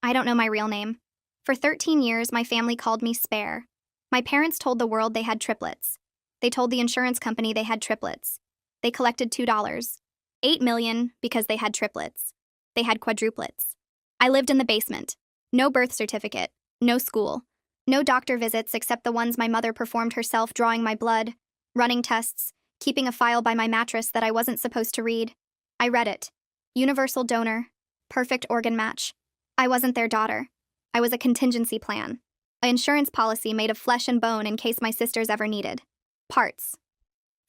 I don't know my real name. For 13 years, my family called me Spare. My parents told the world they had triplets. They told the insurance company they had triplets. They collected $2. $8 million because they had triplets. They had quadruplets. I lived in the basement. No birth certificate. No school. No doctor visits except the ones my mother performed herself, drawing my blood, running tests, keeping a file by my mattress that I wasn't supposed to read. I read it. Universal donor. Perfect organ match. I wasn't their daughter. I was a contingency plan. An insurance policy made of flesh and bone in case my sisters ever needed. Parts.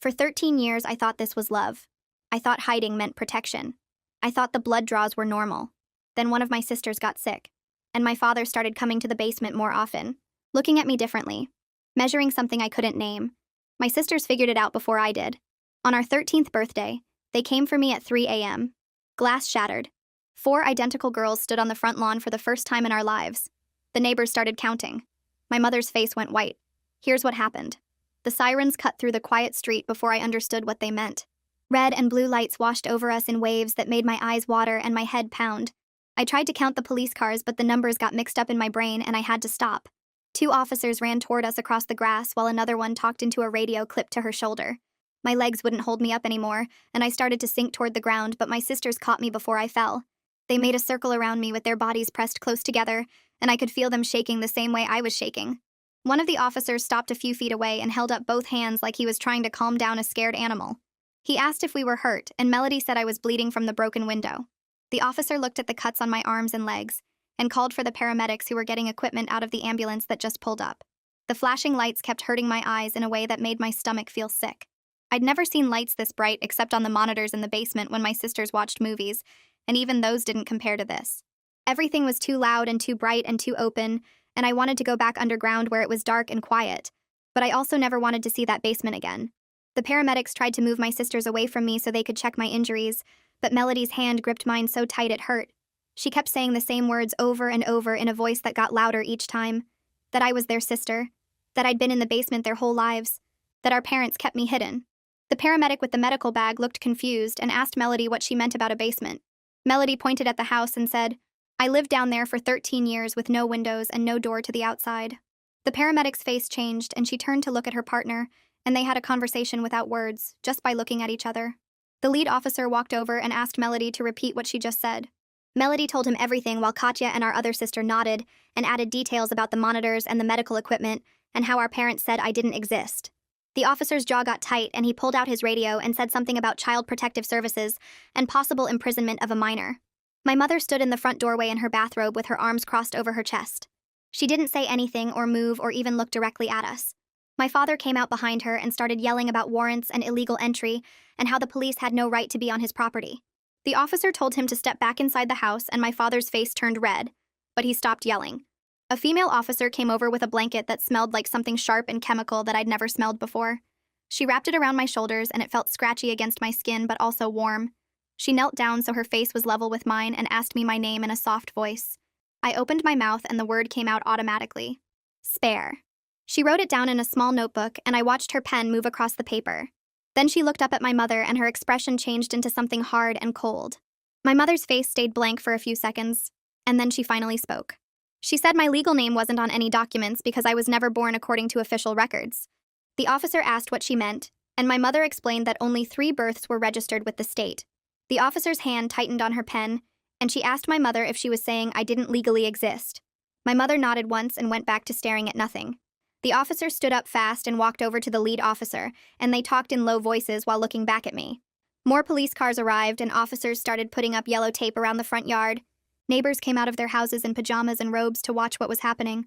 For 13 years, I thought this was love. I thought hiding meant protection. I thought the blood draws were normal. Then one of my sisters got sick, and my father started coming to the basement more often, looking at me differently, measuring something I couldn't name. My sisters figured it out before I did. On our 13th birthday, they came for me at 3 a.m. Glass shattered. 4 identical girls stood on the front lawn for the first time in our lives. The neighbors started counting. My mother's face went white. Here's what happened. The sirens cut through the quiet street before I understood what they meant. Red and blue lights washed over us in waves that made my eyes water and my head pound. I tried to count the police cars, but the numbers got mixed up in my brain and I had to stop. 2 officers ran toward us across the grass while another one talked into a radio clipped to her shoulder. My legs wouldn't hold me up anymore, and I started to sink toward the ground, but my sisters caught me before I fell. They made a circle around me with their bodies pressed close together, and I could feel them shaking the same way I was shaking. One of the officers stopped a few feet away and held up both hands like he was trying to calm down a scared animal. He asked if we were hurt, and Melody said I was bleeding from the broken window. The officer looked at the cuts on my arms and legs and called for the paramedics who were getting equipment out of the ambulance that just pulled up. The flashing lights kept hurting my eyes in a way that made my stomach feel sick. I'd never seen lights this bright except on the monitors in the basement when my sisters watched movies, and even those didn't compare to this. Everything was too loud and too bright and too open, and I wanted to go back underground where it was dark and quiet, but I also never wanted to see that basement again. The paramedics tried to move my sisters away from me so they could check my injuries, but Melody's hand gripped mine so tight it hurt. She kept saying the same words over and over in a voice that got louder each time. That I was their sister. That I'd been in the basement their whole lives. That our parents kept me hidden. The paramedic with the medical bag looked confused and asked Melody what she meant about a basement. Melody pointed at the house and said, "I lived down there for 13 years with no windows and no door to the outside." The paramedic's face changed and she turned to look at her partner, and they had a conversation without words, just by looking at each other. The lead officer walked over and asked Melody to repeat what she just said. Melody told him everything while Katya and our other sister nodded and added details about the monitors and the medical equipment and how our parents said I didn't exist. The officer's jaw got tight and he pulled out his radio and said something about Child Protective Services and possible imprisonment of a minor. My mother stood in the front doorway in her bathrobe with her arms crossed over her chest. She didn't say anything or move or even look directly at us. My father came out behind her and started yelling about warrants and illegal entry and how the police had no right to be on his property. The officer told him to step back inside the house and my father's face turned red, but he stopped yelling. A female officer came over with a blanket that smelled like something sharp and chemical that I'd never smelled before. She wrapped it around my shoulders and it felt scratchy against my skin but also warm. She knelt down so her face was level with mine and asked me my name in a soft voice. I opened my mouth and the word came out automatically. Spare. She wrote it down in a small notebook and I watched her pen move across the paper. Then she looked up at my mother and her expression changed into something hard and cold. My mother's face stayed blank for a few seconds, and then she finally spoke. She said my legal name wasn't on any documents because I was never born according to official records. The officer asked what she meant, and my mother explained that only 3 births were registered with the state. The officer's hand tightened on her pen, and she asked my mother if she was saying I didn't legally exist. My mother nodded once and went back to staring at nothing. The officer stood up fast and walked over to the lead officer, and they talked in low voices while looking back at me. More police cars arrived and officers started putting up yellow tape around the front yard. Neighbors came out of their houses in pajamas and robes to watch what was happening.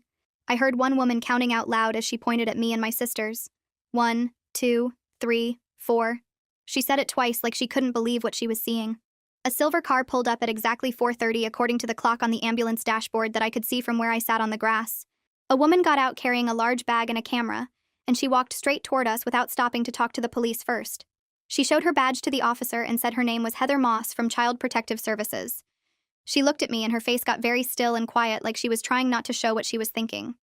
I heard one woman counting out loud as she pointed at me and my sisters. 1, 2, 3, 4. She said it twice like she couldn't believe what she was seeing. A silver car pulled up at exactly 4:30 according to the clock on the ambulance dashboard that I could see from where I sat on the grass. A woman got out carrying a large bag and a camera, and she walked straight toward us without stopping to talk to the police first. She showed her badge to the officer and said her name was Heather Moss from Child Protective Services. She looked at me and her face got very still and quiet like she was trying not to show what she was thinking.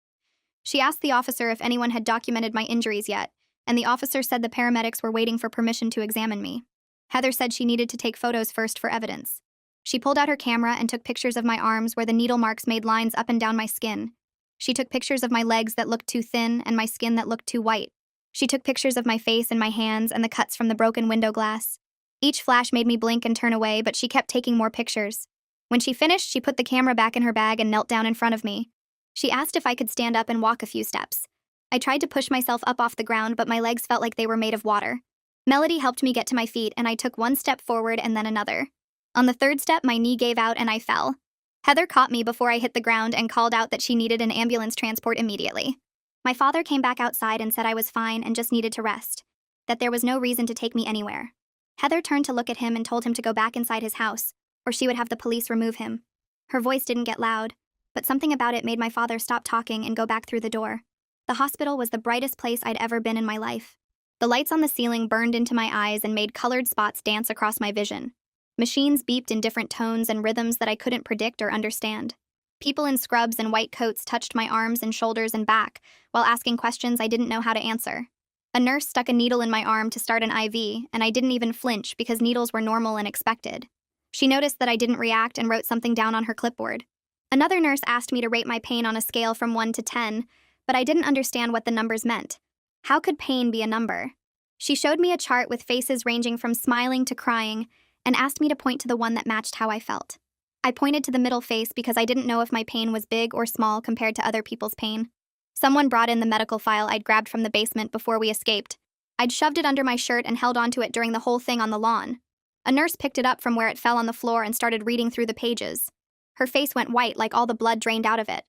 She asked the officer if anyone had documented my injuries yet, and the officer said the paramedics were waiting for permission to examine me. Heather said she needed to take photos first for evidence. She pulled out her camera and took pictures of my arms where the needle marks made lines up and down my skin. She took pictures of my legs that looked too thin and my skin that looked too white. She took pictures of my face and my hands and the cuts from the broken window glass. Each flash made me blink and turn away, but she kept taking more pictures. When she finished, she put the camera back in her bag and knelt down in front of me. She asked if I could stand up and walk a few steps. I tried to push myself up off the ground, but my legs felt like they were made of water. Melody helped me get to my feet, and I took one step forward and then another. On the third step, my knee gave out and I fell. Heather caught me before I hit the ground and called out that she needed an ambulance transport immediately. My father came back outside and said I was fine and just needed to rest, that there was no reason to take me anywhere. Heather turned to look at him and told him to go back inside his house, or she would have the police remove him. Her voice didn't get loud, but something about it made my father stop talking and go back through the door. The hospital was the brightest place I'd ever been in my life. The lights on the ceiling burned into my eyes and made colored spots dance across my vision. Machines beeped in different tones and rhythms that I couldn't predict or understand. People in scrubs and white coats touched my arms and shoulders and back while asking questions I didn't know how to answer. A nurse stuck a needle in my arm to start an IV, and I didn't even flinch because needles were normal and expected. She noticed that I didn't react and wrote something down on her clipboard. Another nurse asked me to rate my pain on a scale from 1 to 10, but I didn't understand what the numbers meant. How could pain be a number? She showed me a chart with faces ranging from smiling to crying and asked me to point to the one that matched how I felt. I pointed to the middle face because I didn't know if my pain was big or small compared to other people's pain. Someone brought in the medical file I'd grabbed from the basement before we escaped. I'd shoved it under my shirt and held onto it during the whole thing on the lawn. A nurse picked it up from where it fell on the floor and started reading through the pages. Her face went white like all the blood drained out of it.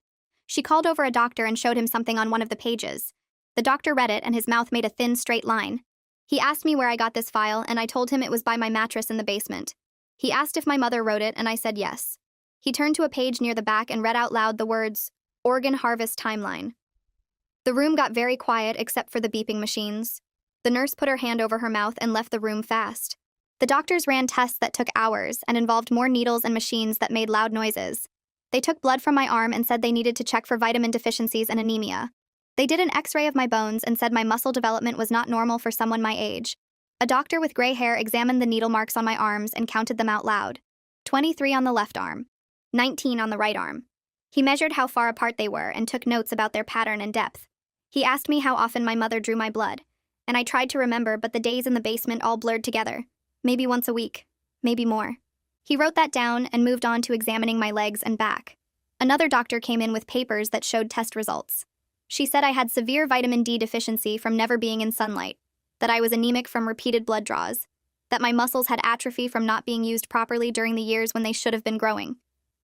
She called over a doctor and showed him something on one of the pages. The doctor read it and his mouth made a thin, straight line. He asked me where I got this file, and I told him it was by my mattress in the basement. He asked if my mother wrote it, and I said yes. He turned to a page near the back and read out loud the words, "Organ Harvest Timeline." The room got very quiet except for the beeping machines. The nurse put her hand over her mouth and left the room fast. The doctors ran tests that took hours and involved more needles and machines that made loud noises. They took blood from my arm and said they needed to check for vitamin deficiencies and anemia. They did an X-ray of my bones and said my muscle development was not normal for someone my age. A doctor with gray hair examined the needle marks on my arms and counted them out loud. 23 on the left arm, 19 on the right arm. He measured how far apart they were and took notes about their pattern and depth. He asked me how often my mother drew my blood, and I tried to remember, but the days in the basement all blurred together. Maybe once a week, maybe more. He wrote that down and moved on to examining my legs and back. Another doctor came in with papers that showed test results. She said I had severe vitamin D deficiency from never being in sunlight, that I was anemic from repeated blood draws, that my muscles had atrophy from not being used properly during the years when they should have been growing.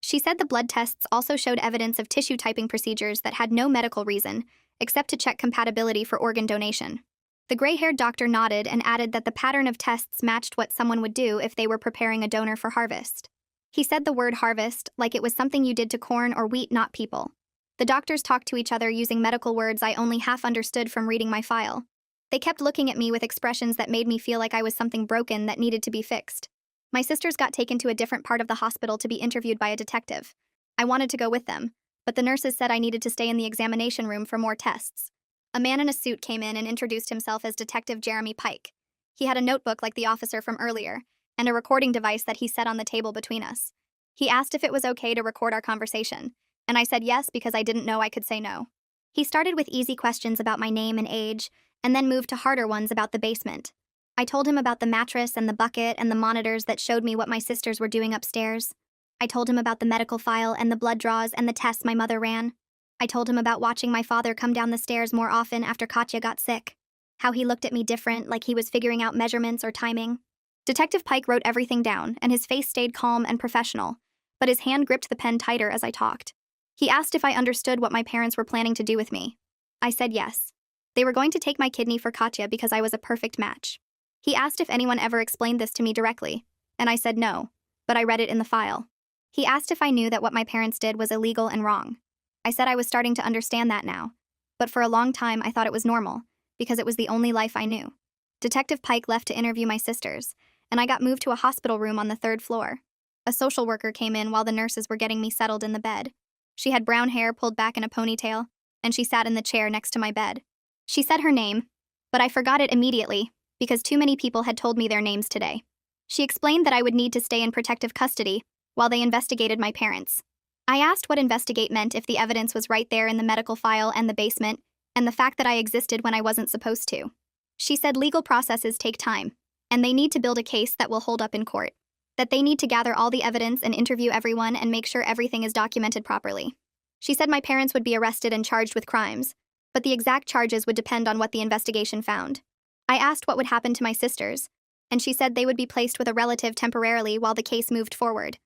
She said the blood tests also showed evidence of tissue typing procedures that had no medical reason, except to check compatibility for organ donation. The gray-haired doctor nodded and added that the pattern of tests matched what someone would do if they were preparing a donor for harvest. He said the word harvest like it was something you did to corn or wheat, not people. The doctors talked to each other using medical words I only half understood from reading my file. They kept looking at me with expressions that made me feel like I was something broken that needed to be fixed. My sisters got taken to a different part of the hospital to be interviewed by a detective. I wanted to go with them, but the nurses said I needed to stay in the examination room for more tests. A man in a suit came in and introduced himself as Detective Jeremy Pike. He had a notebook like the officer from earlier, and a recording device that he set on the table between us. He asked if it was okay to record our conversation, and I said yes because I didn't know I could say no. He started with easy questions about my name and age, and then moved to harder ones about the basement. I told him about the mattress and the bucket and the monitors that showed me what my sisters were doing upstairs. I told him about the medical file and the blood draws and the tests my mother ran. I told him about watching my father come down the stairs more often after Katya got sick. How he looked at me different, like he was figuring out measurements or timing. Detective Pike wrote everything down, and his face stayed calm and professional, but his hand gripped the pen tighter as I talked. He asked if I understood what my parents were planning to do with me. I said yes. They were going to take my kidney for Katya because I was a perfect match. He asked if anyone ever explained this to me directly, and I said no, but I read it in the file. He asked if I knew that what my parents did was illegal and wrong. I said I was starting to understand that now, but for a long time I thought it was normal, because it was the only life I knew. Detective Pike left to interview my sisters, and I got moved to a hospital room on the 3rd floor. A social worker came in while the nurses were getting me settled in the bed. She had brown hair pulled back in a ponytail, and she sat in the chair next to my bed. She said her name, but I forgot it immediately, because too many people had told me their names today. She explained that I would need to stay in protective custody, while they investigated my parents. I asked what investigate meant if the evidence was right there in the medical file and the basement, and the fact that I existed when I wasn't supposed to. She said legal processes take time, and they need to build a case that will hold up in court. That they need to gather all the evidence and interview everyone and make sure everything is documented properly. She said my parents would be arrested and charged with crimes, but the exact charges would depend on what the investigation found. I asked what would happen to my sisters, and she said they would be placed with a relative temporarily while the case moved forward.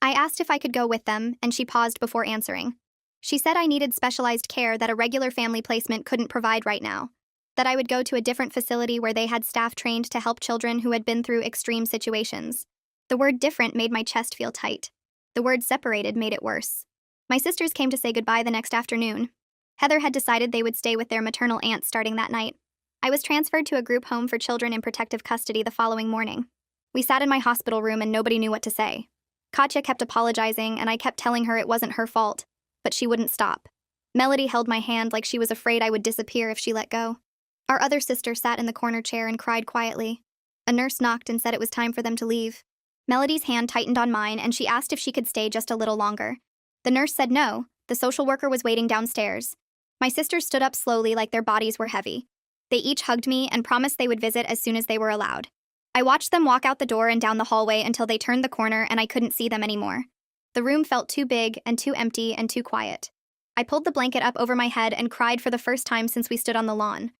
I asked if I could go with them, and she paused before answering. She said I needed specialized care that a regular family placement couldn't provide right now, that I would go to a different facility where they had staff trained to help children who had been through extreme situations. The word different made my chest feel tight. The word separated made it worse. My sisters came to say goodbye the next afternoon. Heather had decided they would stay with their maternal aunt starting that night. I was transferred to a group home for children in protective custody the following morning. We sat in my hospital room and nobody knew what to say. Katya kept apologizing and I kept telling her it wasn't her fault, but she wouldn't stop. Melody held my hand like she was afraid I would disappear if she let go. Our other sister sat in the corner chair and cried quietly. A nurse knocked and said it was time for them to leave. Melody's hand tightened on mine and she asked if she could stay just a little longer. The nurse said no, the social worker was waiting downstairs. My sisters stood up slowly like their bodies were heavy. They each hugged me and promised they would visit as soon as they were allowed. I watched them walk out the door and down the hallway until they turned the corner and I couldn't see them anymore. The room felt too big and too empty and too quiet. I pulled the blanket up over my head and cried for the first time since we stood on the lawn.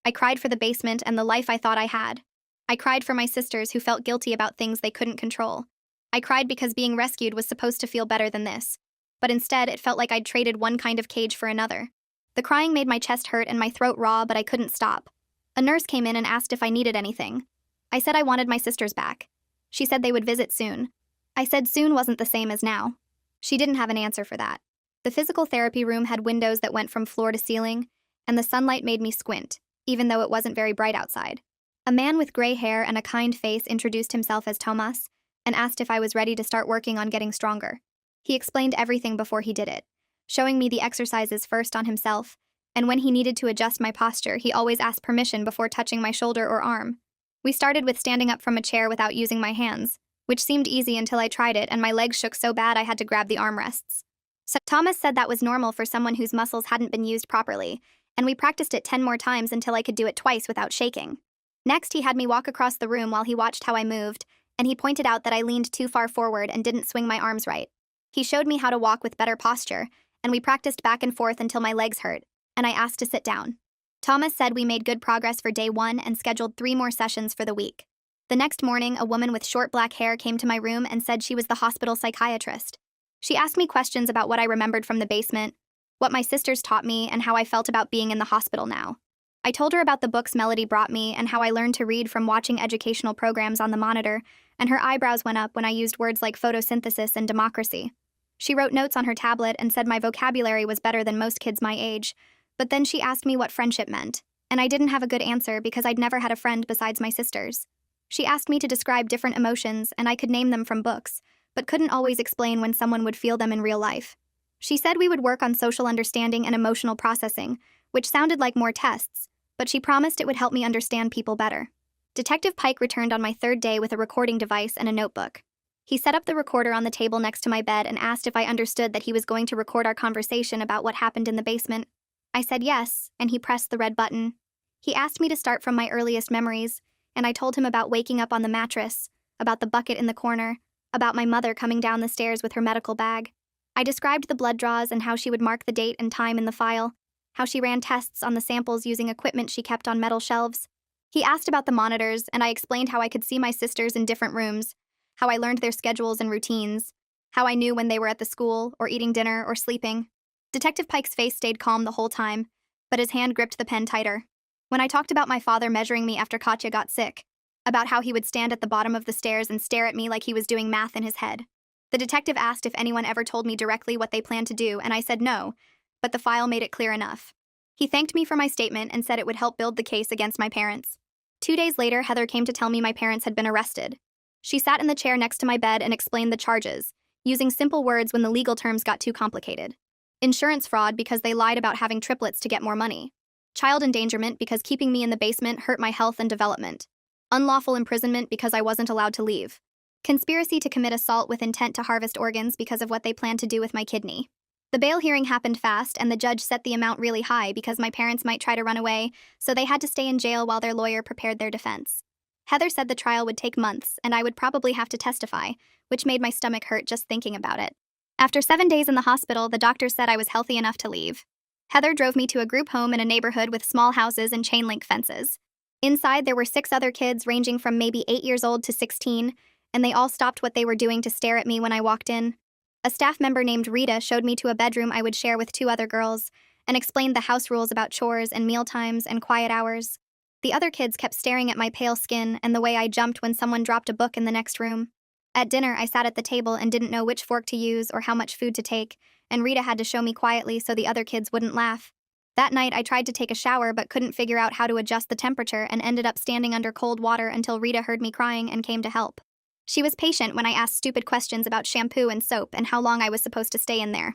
I cried for the basement and the life I thought I had. I cried for my sisters who felt guilty about things they couldn't control. I cried because being rescued was supposed to feel better than this. But instead, it felt like I'd traded one kind of cage for another. The crying made my chest hurt and my throat raw, but I couldn't stop. A nurse came in and asked if I needed anything. I said I wanted my sisters back. She said they would visit soon. I said soon wasn't the same as now. She didn't have an answer for that. The physical therapy room had windows that went from floor to ceiling, and the sunlight made me squint, even though it wasn't very bright outside. A man with gray hair and a kind face introduced himself as Thomas and asked if I was ready to start working on getting stronger. He explained everything before he did it, showing me the exercises first on himself, and when he needed to adjust my posture, he always asked permission before touching my shoulder or arm. We started with standing up from a chair without using my hands, which seemed easy until I tried it and my legs shook so bad I had to grab the armrests. So Thomas said that was normal for someone whose muscles hadn't been used properly, and we practiced it 10 more times until I could do it twice without shaking. Next, he had me walk across the room while he watched how I moved, and he pointed out that I leaned too far forward and didn't swing my arms right. He showed me how to walk with better posture, and we practiced back and forth until my legs hurt, and I asked to sit down. Thomas said we made good progress for day 1 and scheduled 3 more sessions for the week. The next morning, a woman with short black hair came to my room and said she was the hospital psychiatrist. She asked me questions about what I remembered from the basement, what my sisters taught me, and how I felt about being in the hospital now. I told her about the books Melody brought me and how I learned to read from watching educational programs on the monitor, and her eyebrows went up when I used words like photosynthesis and democracy. She wrote notes on her tablet and said my vocabulary was better than most kids my age, but then she asked me what friendship meant, and I didn't have a good answer because I'd never had a friend besides my sisters. She asked me to describe different emotions, and I could name them from books, but couldn't always explain when someone would feel them in real life. She said we would work on social understanding and emotional processing, which sounded like more tests, but she promised it would help me understand people better. Detective Pike returned on my 3rd day with a recording device and a notebook. He set up the recorder on the table next to my bed and asked if I understood that he was going to record our conversation about what happened in the basement. I said yes, and he pressed the red button. He asked me to start from my earliest memories, and I told him about waking up on the mattress, about the bucket in the corner, about my mother coming down the stairs with her medical bag. I described the blood draws and how she would mark the date and time in the file, how she ran tests on the samples using equipment she kept on metal shelves. He asked about the monitors, and I explained how I could see my sisters in different rooms, how I learned their schedules and routines, how I knew when they were at the school, or eating dinner, or sleeping. Detective Pike's face stayed calm the whole time, but his hand gripped the pen tighter. When I talked about my father measuring me after Katya got sick, about how he would stand at the bottom of the stairs and stare at me like he was doing math in his head, the detective asked if anyone ever told me directly what they planned to do, and I said no, but the file made it clear enough. He thanked me for my statement and said it would help build the case against my parents. 2 days later, Heather came to tell me my parents had been arrested. She sat in the chair next to my bed and explained the charges, using simple words when the legal terms got too complicated. Insurance fraud because they lied about having triplets to get more money. Child endangerment because keeping me in the basement hurt my health and development. Unlawful imprisonment because I wasn't allowed to leave. Conspiracy to commit assault with intent to harvest organs because of what they plan to do with my kidney. The bail hearing happened fast, and the judge set the amount really high because my parents might try to run away, so they had to stay in jail while their lawyer prepared their defense. Heather said the trial would take months, and I would probably have to testify, which made my stomach hurt just thinking about it. After 7 days in the hospital, the doctors said I was healthy enough to leave. Heather drove me to a group home in a neighborhood with small houses and chain-link fences. Inside, there were 6 other kids ranging from maybe 8 years old to 16, and they all stopped what they were doing to stare at me when I walked in. A staff member named Rita showed me to a bedroom I would share with 2 other girls and explained the house rules about chores and meal times and quiet hours. The other kids kept staring at my pale skin and the way I jumped when someone dropped a book in the next room. At dinner, I sat at the table and didn't know which fork to use or how much food to take, and Rita had to show me quietly so the other kids wouldn't laugh. That night, I tried to take a shower but couldn't figure out how to adjust the temperature and ended up standing under cold water until Rita heard me crying and came to help. She was patient when I asked stupid questions about shampoo and soap and how long I was supposed to stay in there.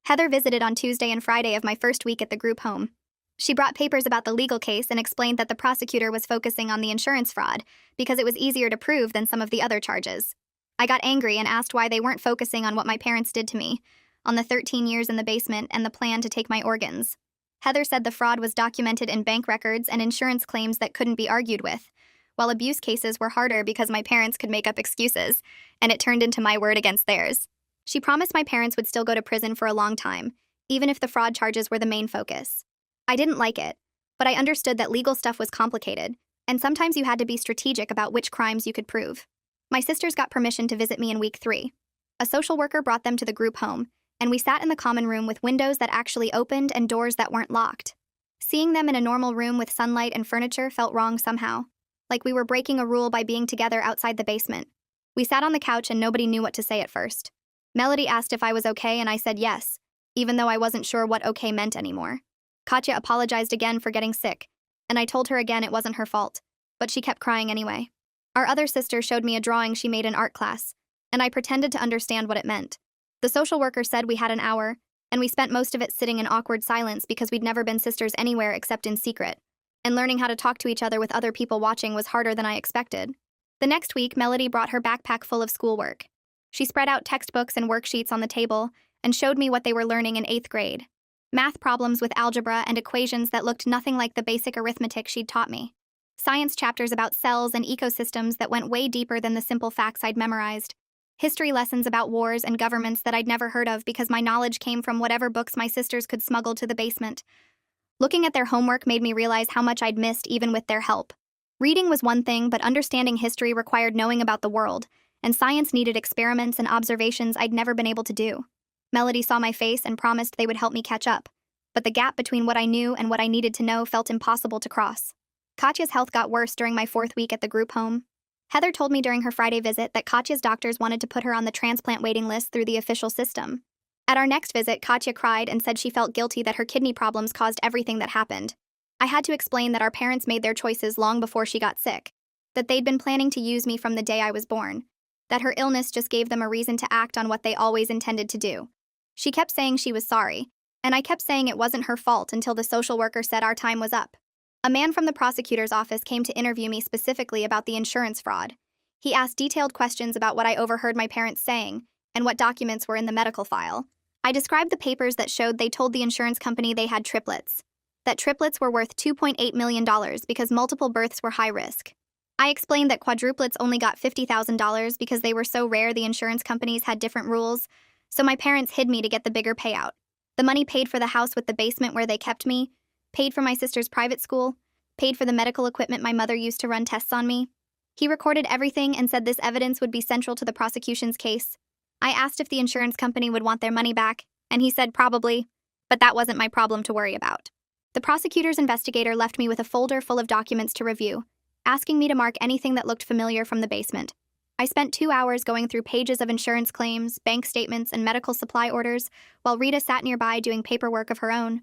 Heather visited on Tuesday and Friday of my first week at the group home. She brought papers about the legal case and explained that the prosecutor was focusing on the insurance fraud because it was easier to prove than some of the other charges. I got angry and asked why they weren't focusing on what my parents did to me, on the 13 years in the basement and the plan to take my organs. Heather said the fraud was documented in bank records and insurance claims that couldn't be argued with, while abuse cases were harder because my parents could make up excuses, and it turned into my word against theirs. She promised my parents would still go to prison for a long time, even if the fraud charges were the main focus. I didn't like it, but I understood that legal stuff was complicated, and sometimes you had to be strategic about which crimes you could prove. My sisters got permission to visit me in week 3. A social worker brought them to the group home, and we sat in the common room with windows that actually opened and doors that weren't locked. Seeing them in a normal room with sunlight and furniture felt wrong somehow, like we were breaking a rule by being together outside the basement. We sat on the couch and nobody knew what to say at first. Melody asked if I was okay and I said yes, even though I wasn't sure what okay meant anymore. Katya apologized again for getting sick, and I told her again it wasn't her fault, but she kept crying anyway. Our other sister showed me a drawing she made in art class, and I pretended to understand what it meant. The social worker said we had an hour, and we spent most of it sitting in awkward silence because we'd never been sisters anywhere except in secret, and learning how to talk to each other with other people watching was harder than I expected. The next week, Melody brought her backpack full of schoolwork. She spread out textbooks and worksheets on the table and showed me what they were learning in 8th grade. Math problems with algebra and equations that looked nothing like the basic arithmetic she'd taught me. Science chapters about cells and ecosystems that went way deeper than the simple facts I'd memorized. History lessons about wars and governments that I'd never heard of because my knowledge came from whatever books my sisters could smuggle to the basement. Looking at their homework made me realize how much I'd missed even with their help. Reading was one thing, but understanding history required knowing about the world, and science needed experiments and observations I'd never been able to do. Melody saw my face and promised they would help me catch up, but the gap between what I knew and what I needed to know felt impossible to cross. Katya's health got worse during my 4th week at the group home. Heather told me during her Friday visit that Katya's doctors wanted to put her on the transplant waiting list through the official system. At our next visit, Katya cried and said she felt guilty that her kidney problems caused everything that happened. I had to explain that our parents made their choices long before she got sick, that they'd been planning to use me from the day I was born, that her illness just gave them a reason to act on what they always intended to do. She kept saying she was sorry, and I kept saying it wasn't her fault until the social worker said our time was up. A man from the prosecutor's office came to interview me specifically about the insurance fraud. He asked detailed questions about what I overheard my parents saying and what documents were in the medical file. I described the papers that showed they told the insurance company they had triplets, that triplets were worth $2.8 million because multiple births were high risk. I explained that quadruplets only got $50,000 because they were so rare the insurance companies had different rules, so my parents hid me to get the bigger payout. The money paid for the house with the basement where they kept me, paid for my sister's private school, paid for the medical equipment my mother used to run tests on me. He recorded everything and said this evidence would be central to the prosecution's case. I asked if the insurance company would want their money back, and he said probably, but that wasn't my problem to worry about. The prosecutor's investigator left me with a folder full of documents to review, asking me to mark anything that looked familiar from the basement. I spent 2 hours going through pages of insurance claims, bank statements, and medical supply orders, while Rita sat nearby doing paperwork of her own.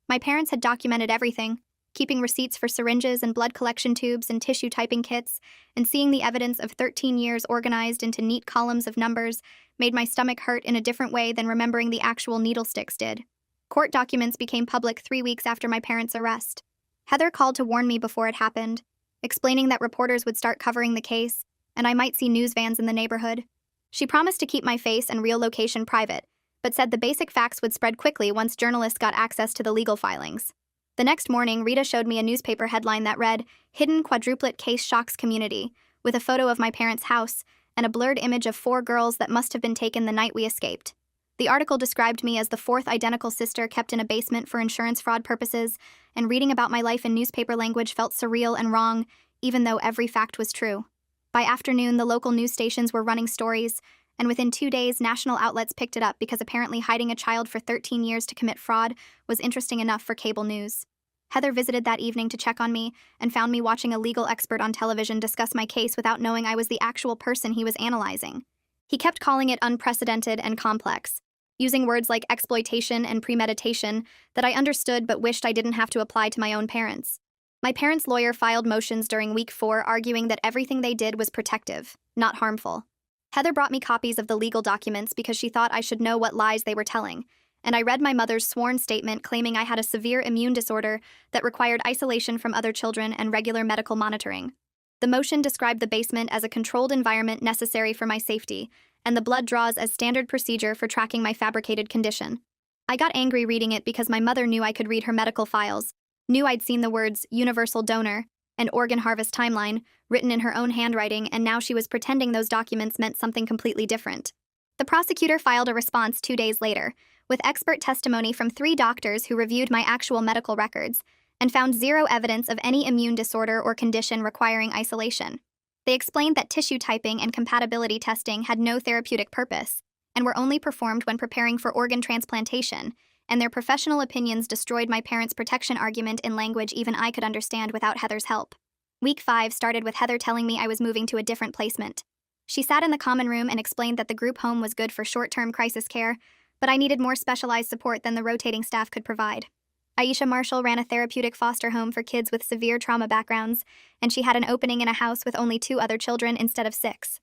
My parents had documented everything, keeping receipts for syringes and blood collection tubes and tissue typing kits, and seeing the evidence of 13 years organized into neat columns of numbers made my stomach hurt in a different way than remembering the actual needle sticks did. Court documents became public 3 weeks after my parents' arrest. Heather called to warn me before it happened, explaining that reporters would start covering the case, and I might see news vans in the neighborhood. She promised to keep my face and real location private, but said the basic facts would spread quickly once journalists got access to the legal filings. The next morning, Rita showed me a newspaper headline that read, "Hidden Quadruplet Case Shocks Community," with a photo of my parents' house and a blurred image of 4 girls that must have been taken the night we escaped. The article described me as the 4th identical sister kept in a basement for insurance fraud purposes, and reading about my life in newspaper language felt surreal and wrong, even though every fact was true. By afternoon, the local news stations were running stories, and within 2 days, national outlets picked it up because apparently hiding a child for 13 years to commit fraud was interesting enough for cable news. Heather visited that evening to check on me and found me watching a legal expert on television discuss my case without knowing I was the actual person he was analyzing. He kept calling it unprecedented and complex, using words like exploitation and premeditation that I understood but wished I didn't have to apply to my own parents. My parents' lawyer filed motions during week 4 arguing that everything they did was protective, not harmful. Heather brought me copies of the legal documents because she thought I should know what lies they were telling, and I read my mother's sworn statement claiming I had a severe immune disorder that required isolation from other children and regular medical monitoring. The motion described the basement as a controlled environment necessary for my safety, and the blood draws as standard procedure for tracking my fabricated condition. I got angry reading it because my mother knew I could read her medical files, knew I'd seen the words universal donor and organ harvest timeline written in her own handwriting, and now she was pretending those documents meant something completely different. The prosecutor filed a response 2 days later, with expert testimony from 3 doctors who reviewed my actual medical records and found 0 evidence of any immune disorder or condition requiring isolation. They explained that tissue typing and compatibility testing had no therapeutic purpose and were only performed when preparing for organ transplantation, and their professional opinions destroyed my parents' protection argument in language even I could understand without Heather's help. Week 5 started with Heather telling me I was moving to a different placement. She sat in the common room and explained that the group home was good for short-term crisis care, but I needed more specialized support than the rotating staff could provide. Aisha Marshall ran a therapeutic foster home for kids with severe trauma backgrounds, and she had an opening in a house with only 2 other children instead of 6.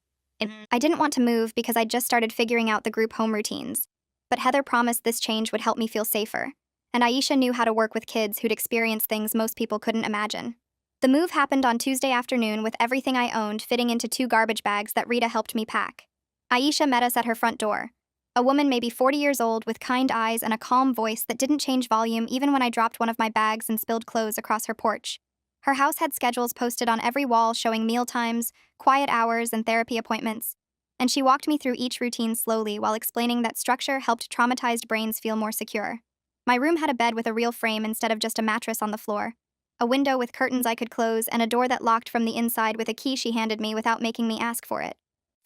I didn't want to move because I'd just started figuring out the group home routines, but Heather promised this change would help me feel safer, and Aisha knew how to work with kids who'd experienced things most people couldn't imagine. The move happened on Tuesday afternoon with everything I owned fitting into 2 garbage bags that Rita helped me pack. Aisha met us at her front door. A woman maybe 40 years old with kind eyes and a calm voice that didn't change volume even when I dropped one of my bags and spilled clothes across her porch. Her house had schedules posted on every wall showing meal times, quiet hours, and therapy appointments, and she walked me through each routine slowly while explaining that structure helped traumatized brains feel more secure. My room had a bed with a real frame instead of just a mattress on the floor, a window with curtains I could close, and a door that locked from the inside with a key she handed me without making me ask for it.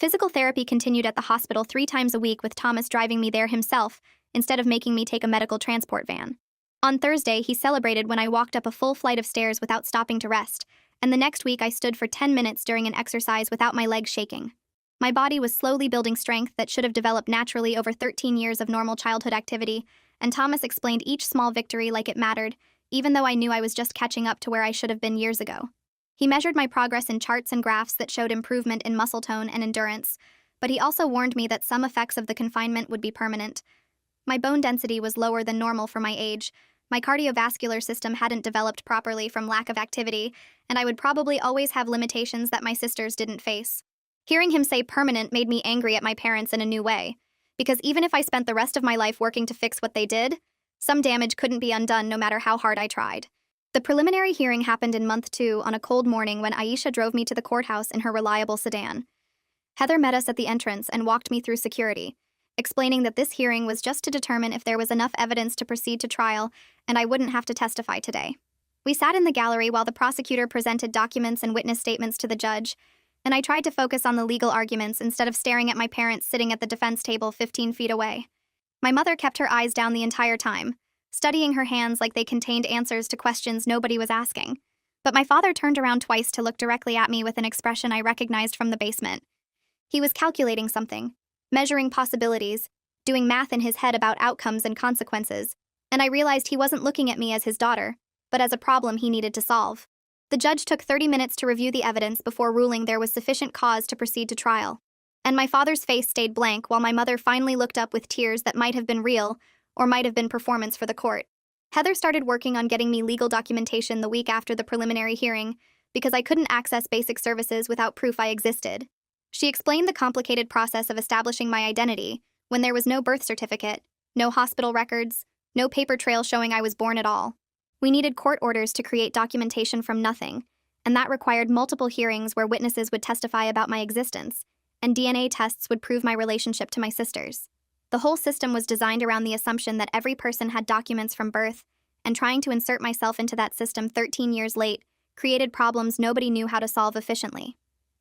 Physical therapy continued at the hospital 3 times a week with Thomas driving me there himself instead of making me take a medical transport van. On Thursday, he celebrated when I walked up a full flight of stairs without stopping to rest, and the next week I stood for 10 minutes during an exercise without my legs shaking. My body was slowly building strength that should have developed naturally over 13 years of normal childhood activity, and Thomas explained each small victory like it mattered, even though I knew I was just catching up to where I should have been years ago. He measured my progress in charts and graphs that showed improvement in muscle tone and endurance, but he also warned me that some effects of the confinement would be permanent. My bone density was lower than normal for my age, my cardiovascular system hadn't developed properly from lack of activity, and I would probably always have limitations that my sisters didn't face. Hearing him say permanent made me angry at my parents in a new way, because even if I spent the rest of my life working to fix what they did, some damage couldn't be undone no matter how hard I tried. The preliminary hearing happened in month 2 on a cold morning when Aisha drove me to the courthouse in her reliable sedan. Heather met us at the entrance and walked me through security, explaining that this hearing was just to determine if there was enough evidence to proceed to trial and I wouldn't have to testify today. We sat in the gallery while the prosecutor presented documents and witness statements to the judge, and I tried to focus on the legal arguments instead of staring at my parents sitting at the defense table 15 feet away. My mother kept her eyes down the entire time, studying her hands like they contained answers to questions nobody was asking. But my father turned around twice to look directly at me with an expression I recognized from the basement. He was calculating something, measuring possibilities, doing math in his head about outcomes and consequences, and I realized he wasn't looking at me as his daughter, but as a problem he needed to solve. The judge took 30 minutes to review the evidence before ruling there was sufficient cause to proceed to trial, and my father's face stayed blank while my mother finally looked up with tears that might have been real or might have been performance for the court. Heather started working on getting me legal documentation the week after the preliminary hearing because I couldn't access basic services without proof I existed. She explained the complicated process of establishing my identity when there was no birth certificate, no hospital records, no paper trail showing I was born at all. We needed court orders to create documentation from nothing, and that required multiple hearings where witnesses would testify about my existence, and DNA tests would prove my relationship to my sisters. The whole system was designed around the assumption that every person had documents from birth, and trying to insert myself into that system 13 years late created problems nobody knew how to solve efficiently.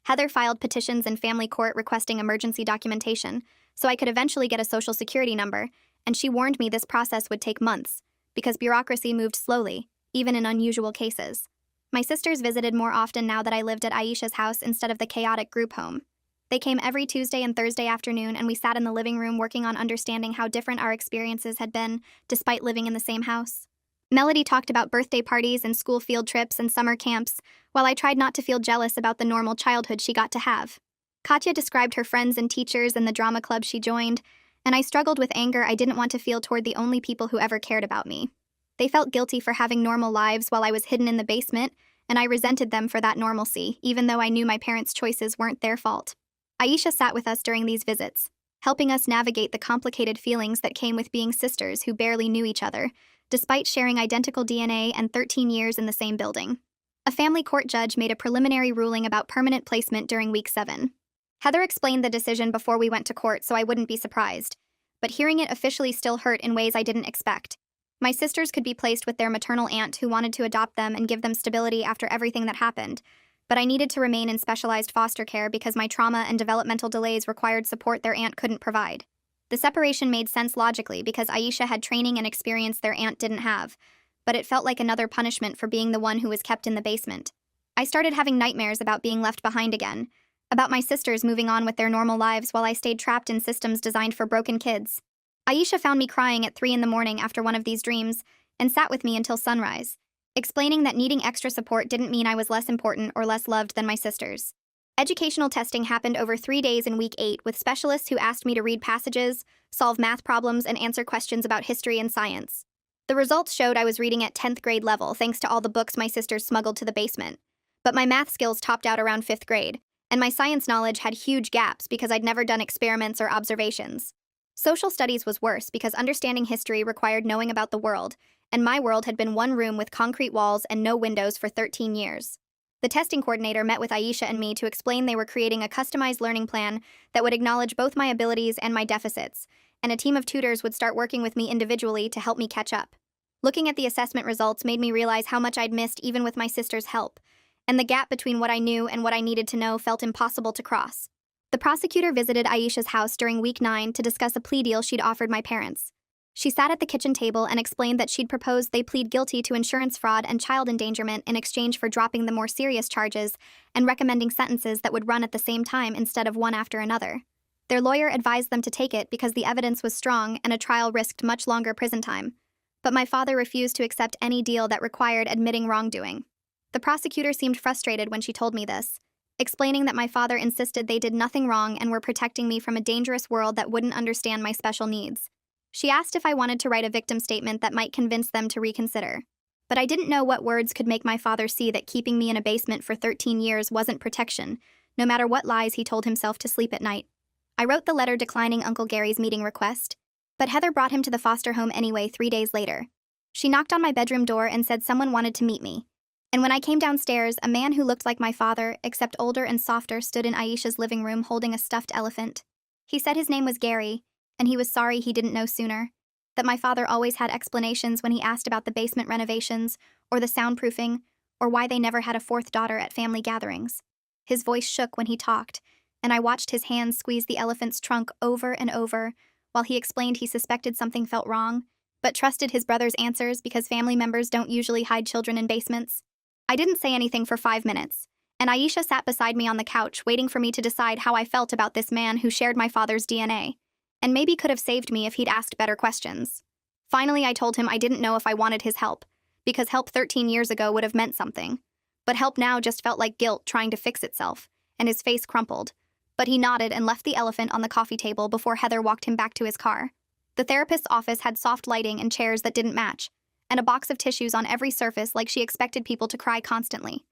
Heather filed petitions in family court requesting emergency documentation so I could eventually get a social security number, and she warned me this process would take months because bureaucracy moved slowly, even in unusual cases. My sisters visited more often now that I lived at Aisha's house instead of the chaotic group home. They came every Tuesday and Thursday afternoon, and we sat in the living room working on understanding how different our experiences had been despite living in the same house. Melody talked about birthday parties and school field trips and summer camps, while I tried not to feel jealous about the normal childhood she got to have. Katya described her friends and teachers and the drama club she joined, and I struggled with anger I didn't want to feel toward the only people who ever cared about me. They felt guilty for having normal lives while I was hidden in the basement, and I resented them for that normalcy, even though I knew my parents' choices weren't their fault. Aisha sat with us during these visits, helping us navigate the complicated feelings that came with being sisters who barely knew each other, despite sharing identical DNA and 13 years in the same building. A family court judge made a preliminary ruling about permanent placement during week 7. Heather explained the decision before we went to court so I wouldn't be surprised, but hearing it officially still hurt in ways I didn't expect. My sisters could be placed with their maternal aunt who wanted to adopt them and give them stability after everything that happened, but I needed to remain in specialized foster care because my trauma and developmental delays required support their aunt couldn't provide. The separation made sense logically because Aisha had training and experience their aunt didn't have, but it felt like another punishment for being the one who was kept in the basement. I started having nightmares about being left behind again, about my sisters moving on with their normal lives while I stayed trapped in systems designed for broken kids. Aisha found me crying at 3 a.m. after one of these dreams and sat with me until sunrise, explaining that needing extra support didn't mean I was less important or less loved than my sisters. Educational testing happened over 3 days in week 8 with specialists who asked me to read passages, solve math problems, and answer questions about history and science. The results showed I was reading at 10th grade level thanks to all the books my sisters smuggled to the basement. But my math skills topped out around 5th grade, and my science knowledge had huge gaps because I'd never done experiments or observations. Social studies was worse because understanding history required knowing about the world, and my world had been one room with concrete walls and no windows for 13 years. The testing coordinator met with Aisha and me to explain they were creating a customized learning plan that would acknowledge both my abilities and my deficits, and a team of tutors would start working with me individually to help me catch up. Looking at the assessment results made me realize how much I'd missed even with my sister's help, and the gap between what I knew and what I needed to know felt impossible to cross. The prosecutor visited Aisha's house during week 9 to discuss a plea deal she'd offered my parents. She sat at the kitchen table and explained that she'd proposed they plead guilty to insurance fraud and child endangerment in exchange for dropping the more serious charges and recommending sentences that would run at the same time instead of one after another. Their lawyer advised them to take it because the evidence was strong and a trial risked much longer prison time. But my father refused to accept any deal that required admitting wrongdoing. The prosecutor seemed frustrated when she told me this, explaining that my father insisted they did nothing wrong and were protecting me from a dangerous world that wouldn't understand my special needs. She asked if I wanted to write a victim statement that might convince them to reconsider. But I didn't know what words could make my father see that keeping me in a basement for 13 years wasn't protection, no matter what lies he told himself to sleep at night. I wrote the letter declining Uncle Gary's meeting request, but Heather brought him to the foster home anyway 3 days later. She knocked on my bedroom door and said someone wanted to meet me. And when I came downstairs, a man who looked like my father, except older and softer, stood in Aisha's living room holding a stuffed elephant. He said his name was Gary, and he was sorry he didn't know sooner, that my father always had explanations when he asked about the basement renovations, or the soundproofing, or why they never had a 4th daughter at family gatherings. His voice shook when he talked, and I watched his hands squeeze the elephant's trunk over and over, while he explained he suspected something felt wrong, but trusted his brother's answers because family members don't usually hide children in basements. I didn't say anything for 5 minutes, and Aisha sat beside me on the couch waiting for me to decide how I felt about this man who shared my father's DNA, and maybe could have saved me if he'd asked better questions. Finally, I told him I didn't know if I wanted his help, because help 13 years ago would have meant something. But help now just felt like guilt trying to fix itself, and his face crumpled. But he nodded and left the elephant on the coffee table before Heather walked him back to his car. The therapist's office had soft lighting and chairs that didn't match, and a box of tissues on every surface like she expected people to cry constantly.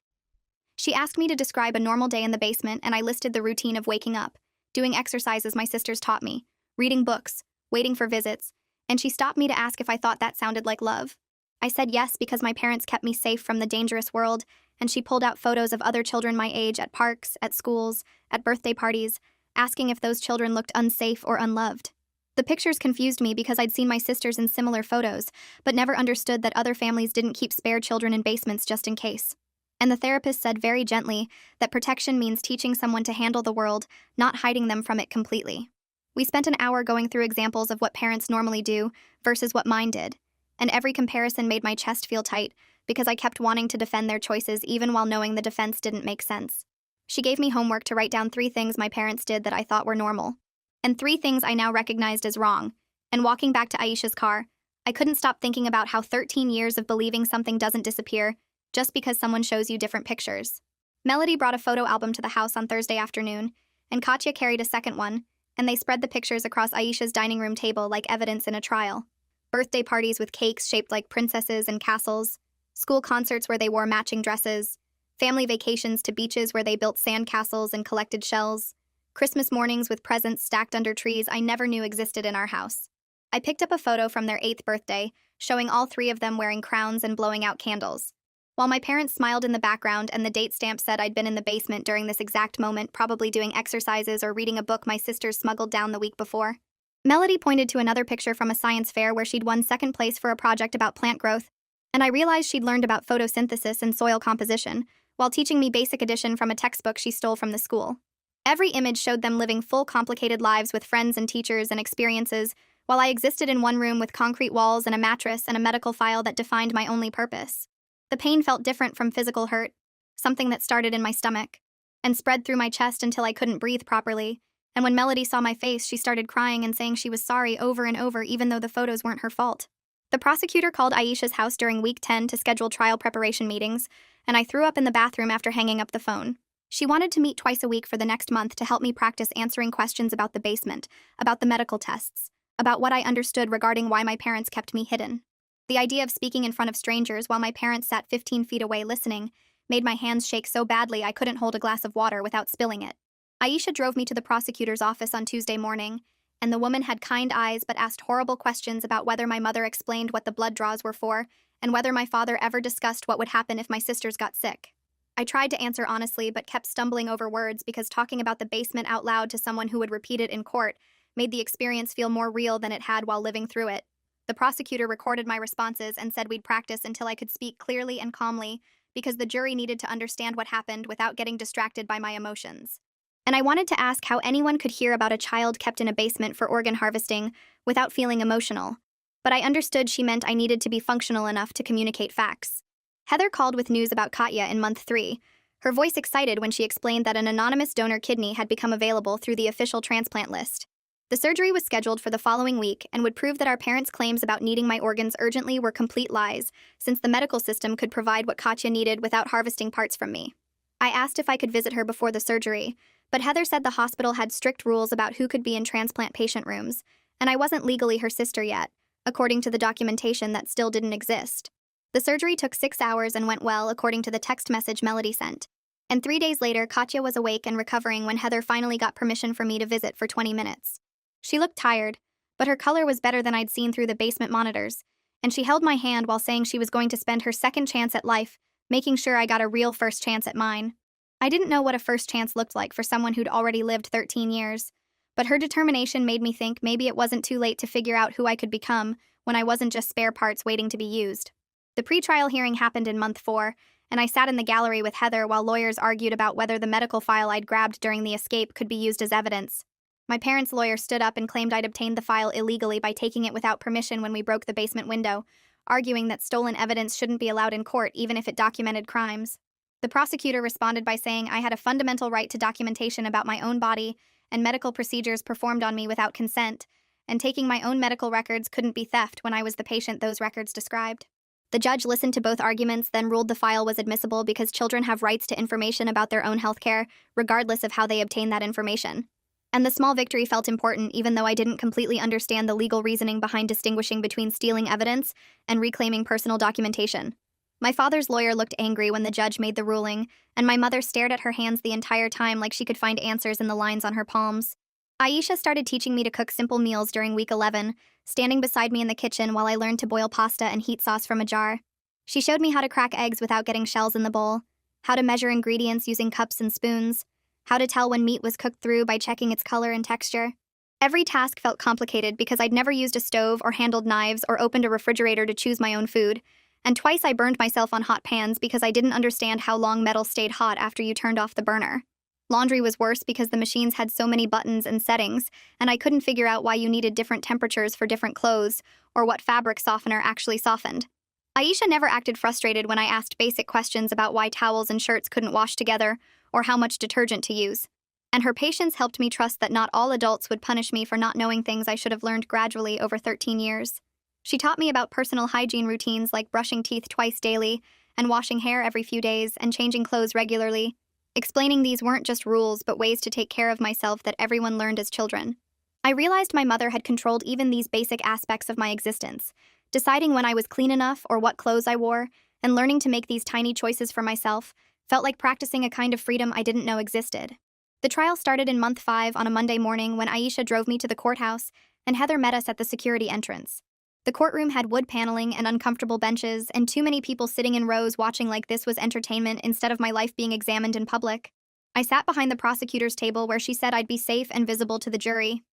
She asked me to describe a normal day in the basement, and I listed the routine of waking up, doing exercises my sisters taught me, reading books, waiting for visits, and she stopped me to ask if I thought that sounded like love. I said yes because my parents kept me safe from the dangerous world, and she pulled out photos of other children my age at parks, at schools, at birthday parties, asking if those children looked unsafe or unloved. The pictures confused me because I'd seen my sisters in similar photos, but never understood that other families didn't keep spare children in basements just in case. And the therapist said very gently that protection means teaching someone to handle the world, not hiding them from it completely. We spent an hour going through examples of what parents normally do versus what mine did, and every comparison made my chest feel tight because I kept wanting to defend their choices even while knowing the defense didn't make sense. She gave me homework to write down 3 things my parents did that I thought were normal, and 3 things I now recognized as wrong. And walking back to Aisha's car, I couldn't stop thinking about how 13 years of believing something doesn't disappear just because someone shows you different pictures. Melody brought a photo album to the house on Thursday afternoon, and Katya carried a second one, and they spread the pictures across Aisha's dining room table like evidence in a trial. Birthday parties with cakes shaped like princesses and castles, school concerts where they wore matching dresses, family vacations to beaches where they built sand castles and collected shells, Christmas mornings with presents stacked under trees I never knew existed in our house. I picked up a photo from their 8th birthday, showing all 3 of them wearing crowns and blowing out candles. While my parents smiled in the background and the date stamp said I'd been in the basement during this exact moment, probably doing exercises or reading a book my sisters smuggled down the week before. Melody pointed to another picture from a science fair where she'd won 2nd place for a project about plant growth, and I realized she'd learned about photosynthesis and soil composition while teaching me basic addition from a textbook she stole from the school. Every image showed them living full, complicated lives with friends and teachers and experiences, while I existed in one room with concrete walls and a mattress and a medical file that defined my only purpose. The pain felt different from physical hurt, something that started in my stomach, and spread through my chest until I couldn't breathe properly. And when Melody saw my face, she started crying and saying she was sorry over and over, even though the photos weren't her fault. The prosecutor called Aisha's house during week 10 to schedule trial preparation meetings, and I threw up in the bathroom after hanging up the phone. She wanted to meet twice a week for the next month to help me practice answering questions about the basement, about the medical tests, about what I understood regarding why my parents kept me hidden. The idea of speaking in front of strangers while my parents sat 15 feet away listening made my hands shake so badly I couldn't hold a glass of water without spilling it. Aisha drove me to the prosecutor's office on Tuesday morning, and the woman had kind eyes but asked horrible questions about whether my mother explained what the blood draws were for and whether my father ever discussed what would happen if my sisters got sick. I tried to answer honestly but kept stumbling over words because talking about the basement out loud to someone who would repeat it in court made the experience feel more real than it had while living through it. The prosecutor recorded my responses and said we'd practice until I could speak clearly and calmly because the jury needed to understand what happened without getting distracted by my emotions. And I wanted to ask how anyone could hear about a child kept in a basement for organ harvesting without feeling emotional. But I understood she meant I needed to be functional enough to communicate facts. Heather called with news about Katya in month 3, her voice excited when she explained that an anonymous donor kidney had become available through the official transplant list. The surgery was scheduled for the following week and would prove that our parents' claims about needing my organs urgently were complete lies, since the medical system could provide what Katya needed without harvesting parts from me. I asked if I could visit her before the surgery, but Heather said the hospital had strict rules about who could be in transplant patient rooms, and I wasn't legally her sister yet, according to the documentation that still didn't exist. The surgery took 6 hours and went well, according to the text message Melody sent. And 3 days later, Katya was awake and recovering when Heather finally got permission for me to visit for 20 minutes. She looked tired, but her color was better than I'd seen through the basement monitors, and she held my hand while saying she was going to spend her second chance at life, making sure I got a real first chance at mine. I didn't know what a first chance looked like for someone who'd already lived 13 years, but her determination made me think maybe it wasn't too late to figure out who I could become when I wasn't just spare parts waiting to be used. The pre-trial hearing happened in month 4, and I sat in the gallery with Heather while lawyers argued about whether the medical file I'd grabbed during the escape could be used as evidence. My parents' lawyer stood up and claimed I'd obtained the file illegally by taking it without permission when we broke the basement window, arguing that stolen evidence shouldn't be allowed in court even if it documented crimes. The prosecutor responded by saying I had a fundamental right to documentation about my own body and medical procedures performed on me without consent, and taking my own medical records couldn't be theft when I was the patient those records described. The judge listened to both arguments, then ruled the file was admissible because children have rights to information about their own healthcare, regardless of how they obtain that information. And the small victory felt important even though I didn't completely understand the legal reasoning behind distinguishing between stealing evidence and reclaiming personal documentation. My father's lawyer looked angry when the judge made the ruling, and my mother stared at her hands the entire time like she could find answers in the lines on her palms. Aisha started teaching me to cook simple meals during week 11, standing beside me in the kitchen while I learned to boil pasta and heat sauce from a jar. She showed me how to crack eggs without getting shells in the bowl, how to measure ingredients using cups and spoons, how to tell when meat was cooked through by checking its color and texture. Every task felt complicated because I'd never used a stove or handled knives or opened a refrigerator to choose my own food, and twice I burned myself on hot pans because I didn't understand how long metal stayed hot after you turned off the burner. Laundry was worse because the machines had so many buttons and settings, and I couldn't figure out why you needed different temperatures for different clothes, or what fabric softener actually softened. Aisha never acted frustrated when I asked basic questions about why towels and shirts couldn't wash together, or how much detergent to use. And her patience helped me trust that not all adults would punish me for not knowing things I should have learned gradually over 13 years. She taught me about personal hygiene routines like brushing teeth twice daily, and washing hair every few days, and changing clothes regularly, explaining these weren't just rules but ways to take care of myself that everyone learned as children. I realized my mother had controlled even these basic aspects of my existence, deciding when I was clean enough or what clothes I wore, and learning to make these tiny choices for myself felt like practicing a kind of freedom I didn't know existed. The trial started in month 5 on a Monday morning when Aisha drove me to the courthouse, and Heather met us at the security entrance. The courtroom had wood paneling and uncomfortable benches, and too many people sitting in rows watching like this was entertainment instead of my life being examined in public. I sat behind the prosecutor's table where she said I'd be safe and visible to the jury.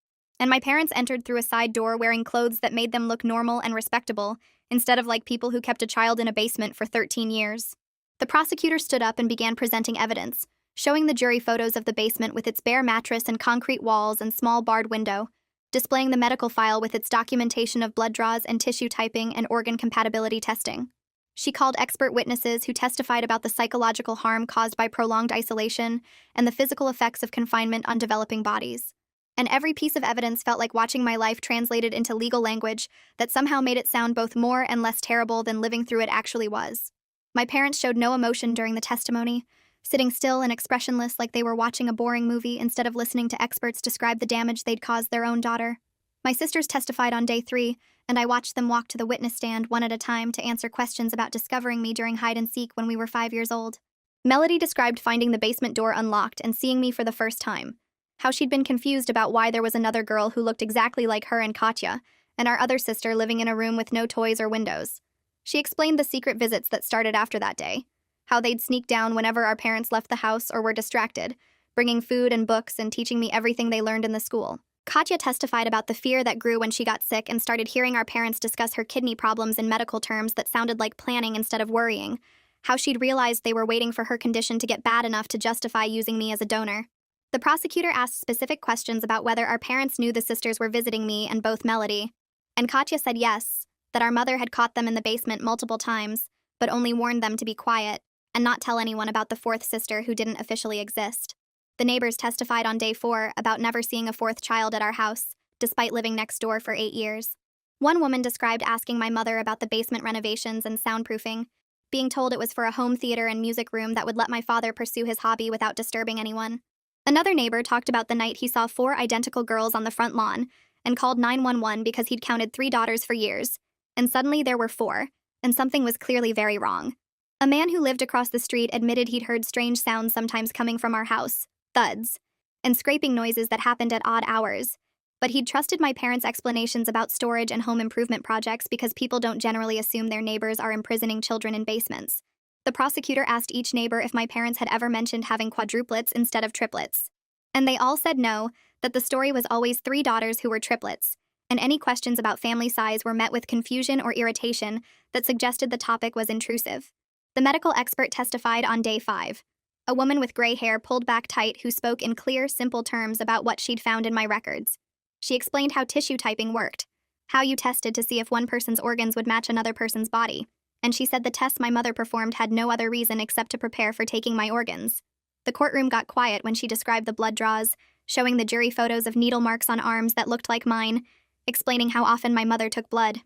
And my parents entered through a side door wearing clothes that made them look normal and respectable, instead of like people who kept a child in a basement for 13 years. The prosecutor stood up and began presenting evidence, showing the jury photos of the basement with its bare mattress and concrete walls and small barred window, displaying the medical file with its documentation of blood draws and tissue typing and organ compatibility testing. She called expert witnesses who testified about the psychological harm caused by prolonged isolation and the physical effects of confinement on developing bodies. And every piece of evidence felt like watching my life translated into legal language that somehow made it sound both more and less terrible than living through it actually was. My parents showed no emotion during the testimony, sitting still and expressionless like they were watching a boring movie instead of listening to experts describe the damage they'd caused their own daughter. My sisters testified on day 3, and I watched them walk to the witness stand one at a time to answer questions about discovering me during hide and seek when we were 5 years old. Melody described finding the basement door unlocked and seeing me for the first time, how she'd been confused about why there was another girl who looked exactly like her and Katya, and our other sister living in a room with no toys or windows. She explained the secret visits that started after that day, how they'd sneak down whenever our parents left the house or were distracted, bringing food and books and teaching me everything they learned in the school. Katya testified about the fear that grew when she got sick and started hearing our parents discuss her kidney problems in medical terms that sounded like planning instead of worrying, how she'd realized they were waiting for her condition to get bad enough to justify using me as a donor. The prosecutor asked specific questions about whether our parents knew the sisters were visiting me and both Melody, and Katya said yes, that our mother had caught them in the basement multiple times, but only warned them to be quiet and not tell anyone about the 4th sister who didn't officially exist. The neighbors testified on day 4 about never seeing a 4th child at our house, despite living next door for 8 years. One woman described asking my mother about the basement renovations and soundproofing, being told it was for a home theater and music room that would let my father pursue his hobby without disturbing anyone. Another neighbor talked about the night he saw 4 identical girls on the front lawn and called 911 because he'd counted 3 daughters for years, and suddenly there were 4, and something was clearly very wrong. A man who lived across the street admitted he'd heard strange sounds sometimes coming from our house, thuds, and scraping noises that happened at odd hours, but he'd trusted my parents' explanations about storage and home improvement projects because people don't generally assume their neighbors are imprisoning children in basements. The prosecutor asked each neighbor if my parents had ever mentioned having quadruplets instead of triplets, and they all said no, that the story was always 3 daughters who were triplets, and any questions about family size were met with confusion or irritation that suggested the topic was intrusive. The medical expert testified on day 5. A woman with gray hair pulled back tight who spoke in clear, simple terms about what she'd found in my records. She explained how tissue typing worked, how you tested to see if one person's organs would match another person's body, and she said the tests my mother performed had no other reason except to prepare for taking my organs. The courtroom got quiet when she described the blood draws, showing the jury photos of needle marks on arms that looked like mine, explaining how often my mother took blood,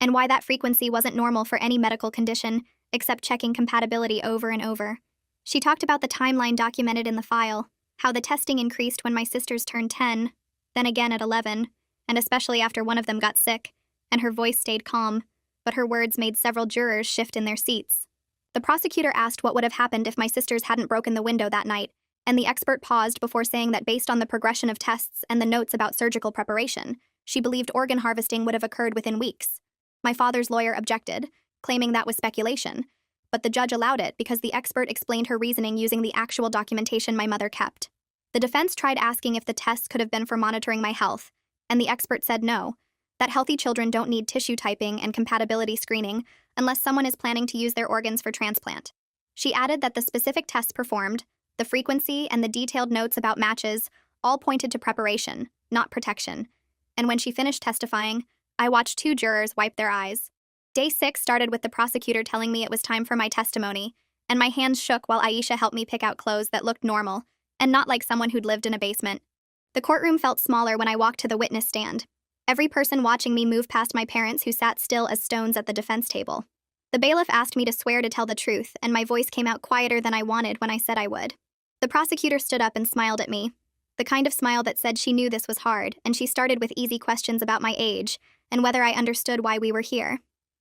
and why that frequency wasn't normal for any medical condition, except checking compatibility over and over. She talked about the timeline documented in the file, how the testing increased when my sisters turned 10, then again at 11, and especially after one of them got sick, and her voice stayed calm, but her words made several jurors shift in their seats. The prosecutor asked what would have happened if my sisters hadn't broken the window that night, and the expert paused before saying that based on the progression of tests and the notes about surgical preparation, she believed organ harvesting would have occurred within weeks. My father's lawyer objected, claiming that was speculation, but the judge allowed it because the expert explained her reasoning using the actual documentation my mother kept. The defense tried asking if the tests could have been for monitoring my health, and the expert said no, that healthy children don't need tissue typing and compatibility screening unless someone is planning to use their organs for transplant. She added that the specific tests performed, the frequency, and the detailed notes about matches all pointed to preparation, not protection. And when she finished testifying, I watched 2 jurors wipe their eyes. Day 6 started with the prosecutor telling me it was time for my testimony, and my hands shook while Aisha helped me pick out clothes that looked normal, and not like someone who'd lived in a basement. The courtroom felt smaller when I walked to the witness stand. Every person watching me moved past my parents who sat still as stones at the defense table. The bailiff asked me to swear to tell the truth, and my voice came out quieter than I wanted when I said I would. The prosecutor stood up and smiled at me, the kind of smile that said she knew this was hard, and she started with easy questions about my age and whether I understood why we were here.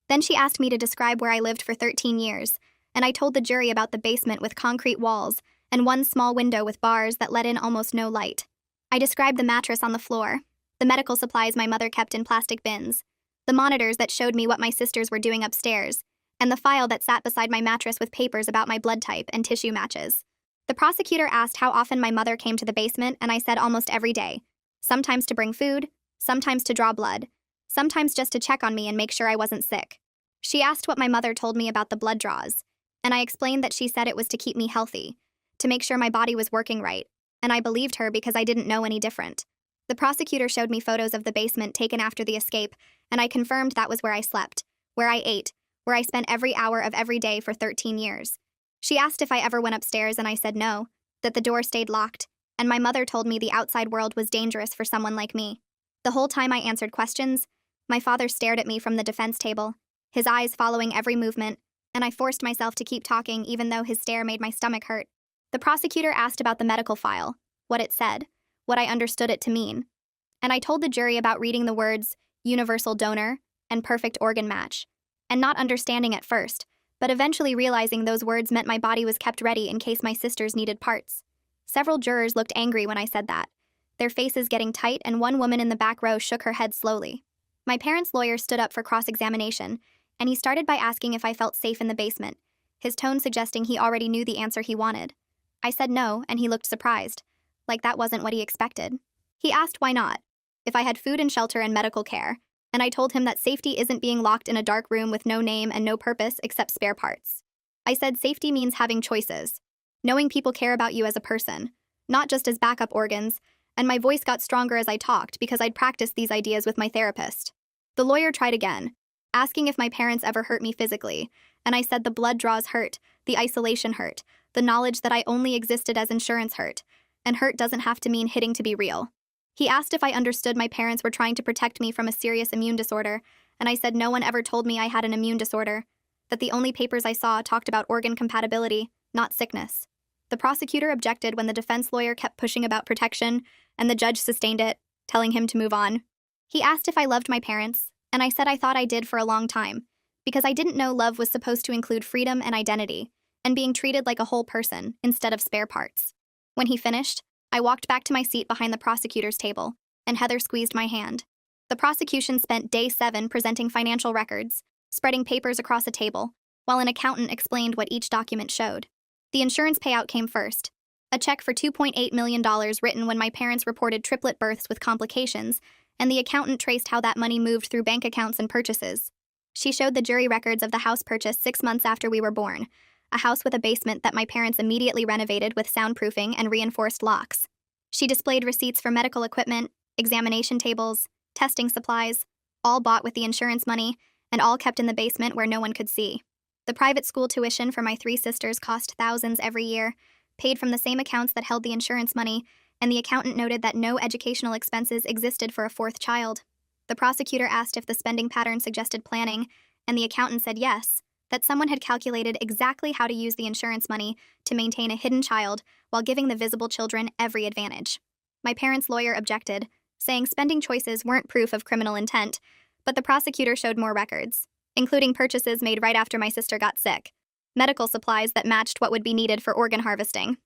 Then she asked me to describe where I lived for 13 years, and I told the jury about the basement with concrete walls and one small window with bars that let in almost no light. I described the mattress on the floor, the medical supplies my mother kept in plastic bins, the monitors that showed me what my sisters were doing upstairs, and the file that sat beside my mattress with papers about my blood type and tissue matches. The prosecutor asked how often my mother came to the basement, and I said almost every day, sometimes to bring food, sometimes to draw blood, sometimes just to check on me and make sure I wasn't sick. She asked what my mother told me about the blood draws, and I explained that she said it was to keep me healthy, to make sure my body was working right, and I believed her because I didn't know any different. The prosecutor showed me photos of the basement taken after the escape, and I confirmed that was where I slept, where I ate, where I spent every hour of every day for 13 years. She asked if I ever went upstairs, and I said no, that the door stayed locked, and my mother told me the outside world was dangerous for someone like me. The whole time I answered questions, my father stared at me from the defense table, his eyes following every movement, and I forced myself to keep talking even though his stare made my stomach hurt. The prosecutor asked about the medical file, what it said, what I understood it to mean, and I told the jury about reading the words universal donor and perfect organ match, and not understanding at first, but eventually realizing those words meant my body was kept ready in case my sisters needed parts. Several jurors looked angry when I said that, their faces getting tight, and one woman in the back row shook her head slowly. My parents' lawyer stood up for cross-examination, and he started by asking if I felt safe in the basement, his tone suggesting he already knew the answer he wanted. I said no, and he looked surprised, like that wasn't what he expected. He asked why not, if I had food and shelter and medical care, and I told him that safety isn't being locked in a dark room with no name and no purpose except spare parts. I said safety means having choices, knowing people care about you as a person, not just as backup organs, and my voice got stronger as I talked because I'd practiced these ideas with my therapist. The lawyer tried again, asking if my parents ever hurt me physically, and I said the blood draws hurt, the isolation hurt, the knowledge that I only existed as insurance hurt, and hurt doesn't have to mean hitting to be real. He asked if I understood my parents were trying to protect me from a serious immune disorder, and I said no one ever told me I had an immune disorder, that the only papers I saw talked about organ compatibility, not sickness. The prosecutor objected when the defense lawyer kept pushing about protection, and the judge sustained it, telling him to move on. He asked if I loved my parents, and I said I thought I did for a long time, because I didn't know love was supposed to include freedom and identity, and being treated like a whole person instead of spare parts. When he finished, I walked back to my seat behind the prosecutor's table, and Heather squeezed my hand. The prosecution spent day 7 presenting financial records, spreading papers across a table, while an accountant explained what each document showed. The insurance payout came first, a check for $2.8 million written when my parents reported triplet births with complications, and the accountant traced how that money moved through bank accounts and purchases. She showed the jury records of the house purchased 6 months after we were born, a house with a basement that my parents immediately renovated with soundproofing and reinforced locks. She displayed receipts for medical equipment, examination tables, testing supplies, all bought with the insurance money, and all kept in the basement where no one could see. The private school tuition for my 3 sisters cost thousands every year, paid from the same accounts that held the insurance money, and the accountant noted that no educational expenses existed for a 4th child. The prosecutor asked if the spending pattern suggested planning, and the accountant said yes, that someone had calculated exactly how to use the insurance money to maintain a hidden child while giving the visible children every advantage. My parents' lawyer objected, saying spending choices weren't proof of criminal intent, but the prosecutor showed more records, including purchases made right after my sister got sick. medical supplies that matched what would be needed for organ harvesting.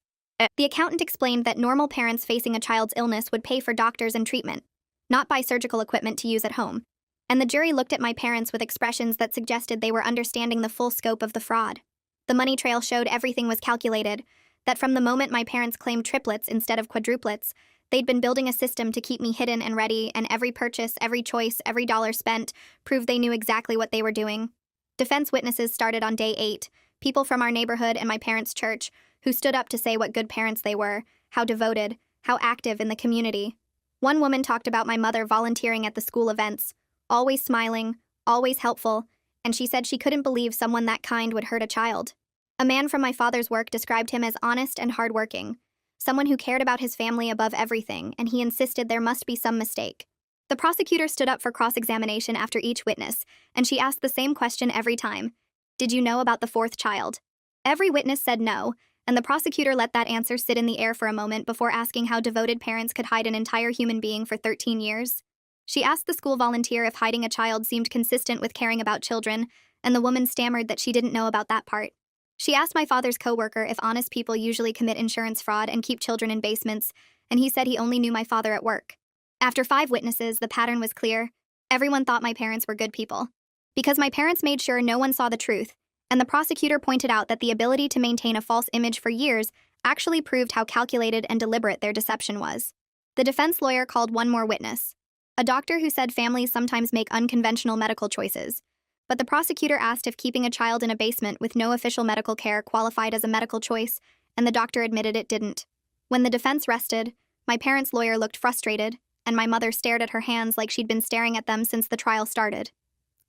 The accountant explained that normal parents facing a child's illness would pay for doctors and treatment, not buy surgical equipment to use at home. And the jury looked at my parents with expressions that suggested they were understanding the full scope of the fraud. The money trail showed everything was calculated, that from the moment my parents claimed triplets instead of quadruplets, they'd been building a system to keep me hidden and ready, and every purchase, every choice, every dollar spent proved they knew exactly what they were doing. Defense witnesses started on day 8, people from our neighborhood and my parents' church, who stood up to say what good parents they were, how devoted, how active in the community. One woman talked about my mother volunteering at the school events, always smiling, always helpful, and she said she couldn't believe someone that kind would hurt a child. A man from my father's work described him as honest and hardworking, someone who cared about his family above everything, and he insisted there must be some mistake. The prosecutor stood up for cross-examination after each witness, and she asked the same question every time. Did you know about the 4th child? Every witness said no, and the prosecutor let that answer sit in the air for a moment before asking how devoted parents could hide an entire human being for 13 years. She asked the school volunteer if hiding a child seemed consistent with caring about children, and the woman stammered that she didn't know about that part. She asked my father's coworker if honest people usually commit insurance fraud and keep children in basements, and he said he only knew my father at work. After 5 witnesses, the pattern was clear. Everyone thought my parents were good people. Because my parents made sure no one saw the truth, and the prosecutor pointed out that the ability to maintain a false image for years actually proved how calculated and deliberate their deception was. The defense lawyer called one more witness, a doctor who said families sometimes make unconventional medical choices, but the prosecutor asked if keeping a child in a basement with no official medical care qualified as a medical choice, and the doctor admitted it didn't. When the defense rested, my parents' lawyer looked frustrated, and my mother stared at her hands like she'd been staring at them since the trial started.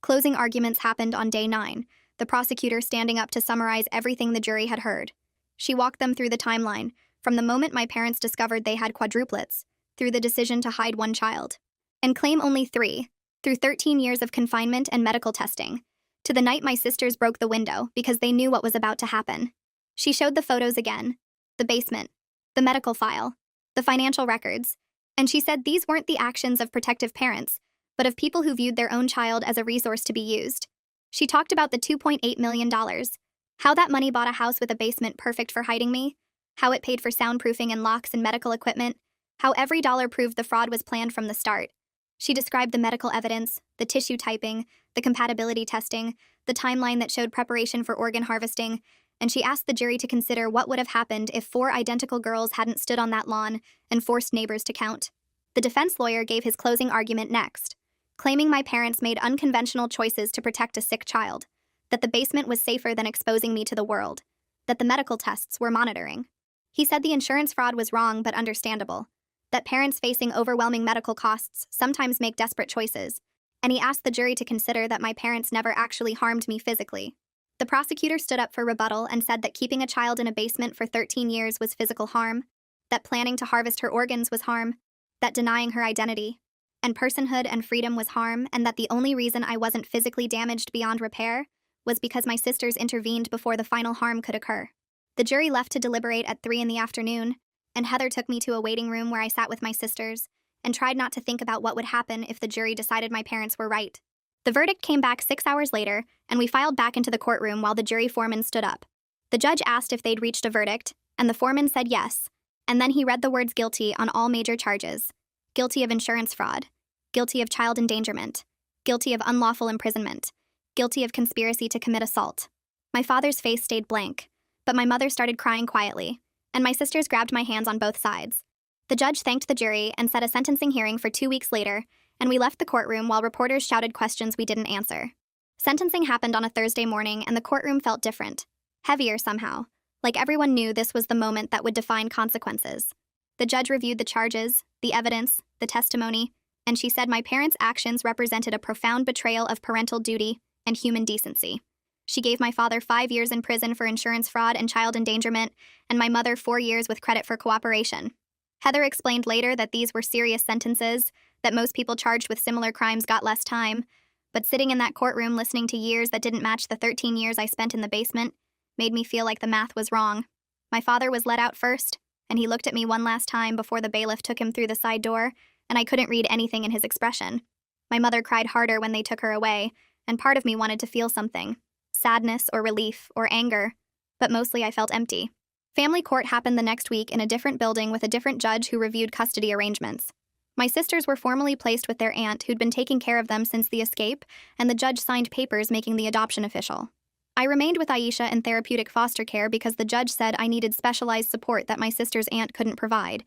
Closing arguments happened on day 9, the prosecutor standing up to summarize everything the jury had heard. She walked them through the timeline, from the moment my parents discovered they had quadruplets, through the decision to hide 1 child, and claim only 3, through 13 years of confinement and medical testing, to the night my sisters broke the window because they knew what was about to happen. She showed the photos again, the basement, the medical file, the financial records, and she said these weren't the actions of protective parents, but of people who viewed their own child as a resource to be used. She talked about the $2.8 million, how that money bought a house with a basement perfect for hiding me, how it paid for soundproofing and locks and medical equipment, how every dollar proved the fraud was planned from the start. She described the medical evidence, the tissue typing, the compatibility testing, the timeline that showed preparation for organ harvesting, and she asked the jury to consider what would have happened if 4 identical girls hadn't stood on that lawn and forced neighbors to count. The defense lawyer gave his closing argument next, claiming my parents made unconventional choices to protect a sick child, that the basement was safer than exposing me to the world, that the medical tests were monitoring. He said the insurance fraud was wrong but understandable, that parents facing overwhelming medical costs sometimes make desperate choices, and he asked the jury to consider that my parents never actually harmed me physically. The prosecutor stood up for rebuttal and said that keeping a child in a basement for 13 years was physical harm, that planning to harvest her organs was harm, that denying her identity and personhood and freedom was harm, and that the only reason I wasn't physically damaged beyond repair was because my sisters intervened before the final harm could occur. The jury left to deliberate at 3 in the afternoon, and Heather took me to a waiting room where I sat with my sisters and tried not to think about what would happen if the jury decided my parents were right. The verdict came back 6 hours later, and we filed back into the courtroom while the jury foreman stood up. The judge asked if they'd reached a verdict, and the foreman said yes, and then he read the words guilty on all major charges. Guilty of insurance fraud, guilty of child endangerment, guilty of unlawful imprisonment, guilty of conspiracy to commit assault. My father's face stayed blank, but my mother started crying quietly, and my sisters grabbed my hands on both sides. The judge thanked the jury and set a sentencing hearing for 2 weeks later, and we left the courtroom while reporters shouted questions we didn't answer. Sentencing happened on a Thursday morning, and the courtroom felt different, heavier somehow, like everyone knew this was the moment that would define consequences. The judge reviewed the charges, the evidence, the testimony, and she said my parents' actions represented a profound betrayal of parental duty and human decency. She gave my father 5 years in prison for insurance fraud and child endangerment, and my mother 4 years with credit for cooperation. Heather explained later that these were serious sentences, that most people charged with similar crimes got less time, but sitting in that courtroom listening to years that didn't match the 13 years I spent in the basement made me feel like the math was wrong. My father was let out first, and he looked at me one last time before the bailiff took him through the side door, and I couldn't read anything in his expression. My mother cried harder when they took her away, and part of me wanted to feel something. sadness or relief or anger, but mostly I felt empty. Family court happened the next week in a different building with a different judge who reviewed custody arrangements. My sisters were formally placed with their aunt who'd been taking care of them since the escape, and the judge signed papers making the adoption official. I remained with Aisha in therapeutic foster care because the judge said I needed specialized support that my sister's aunt couldn't provide,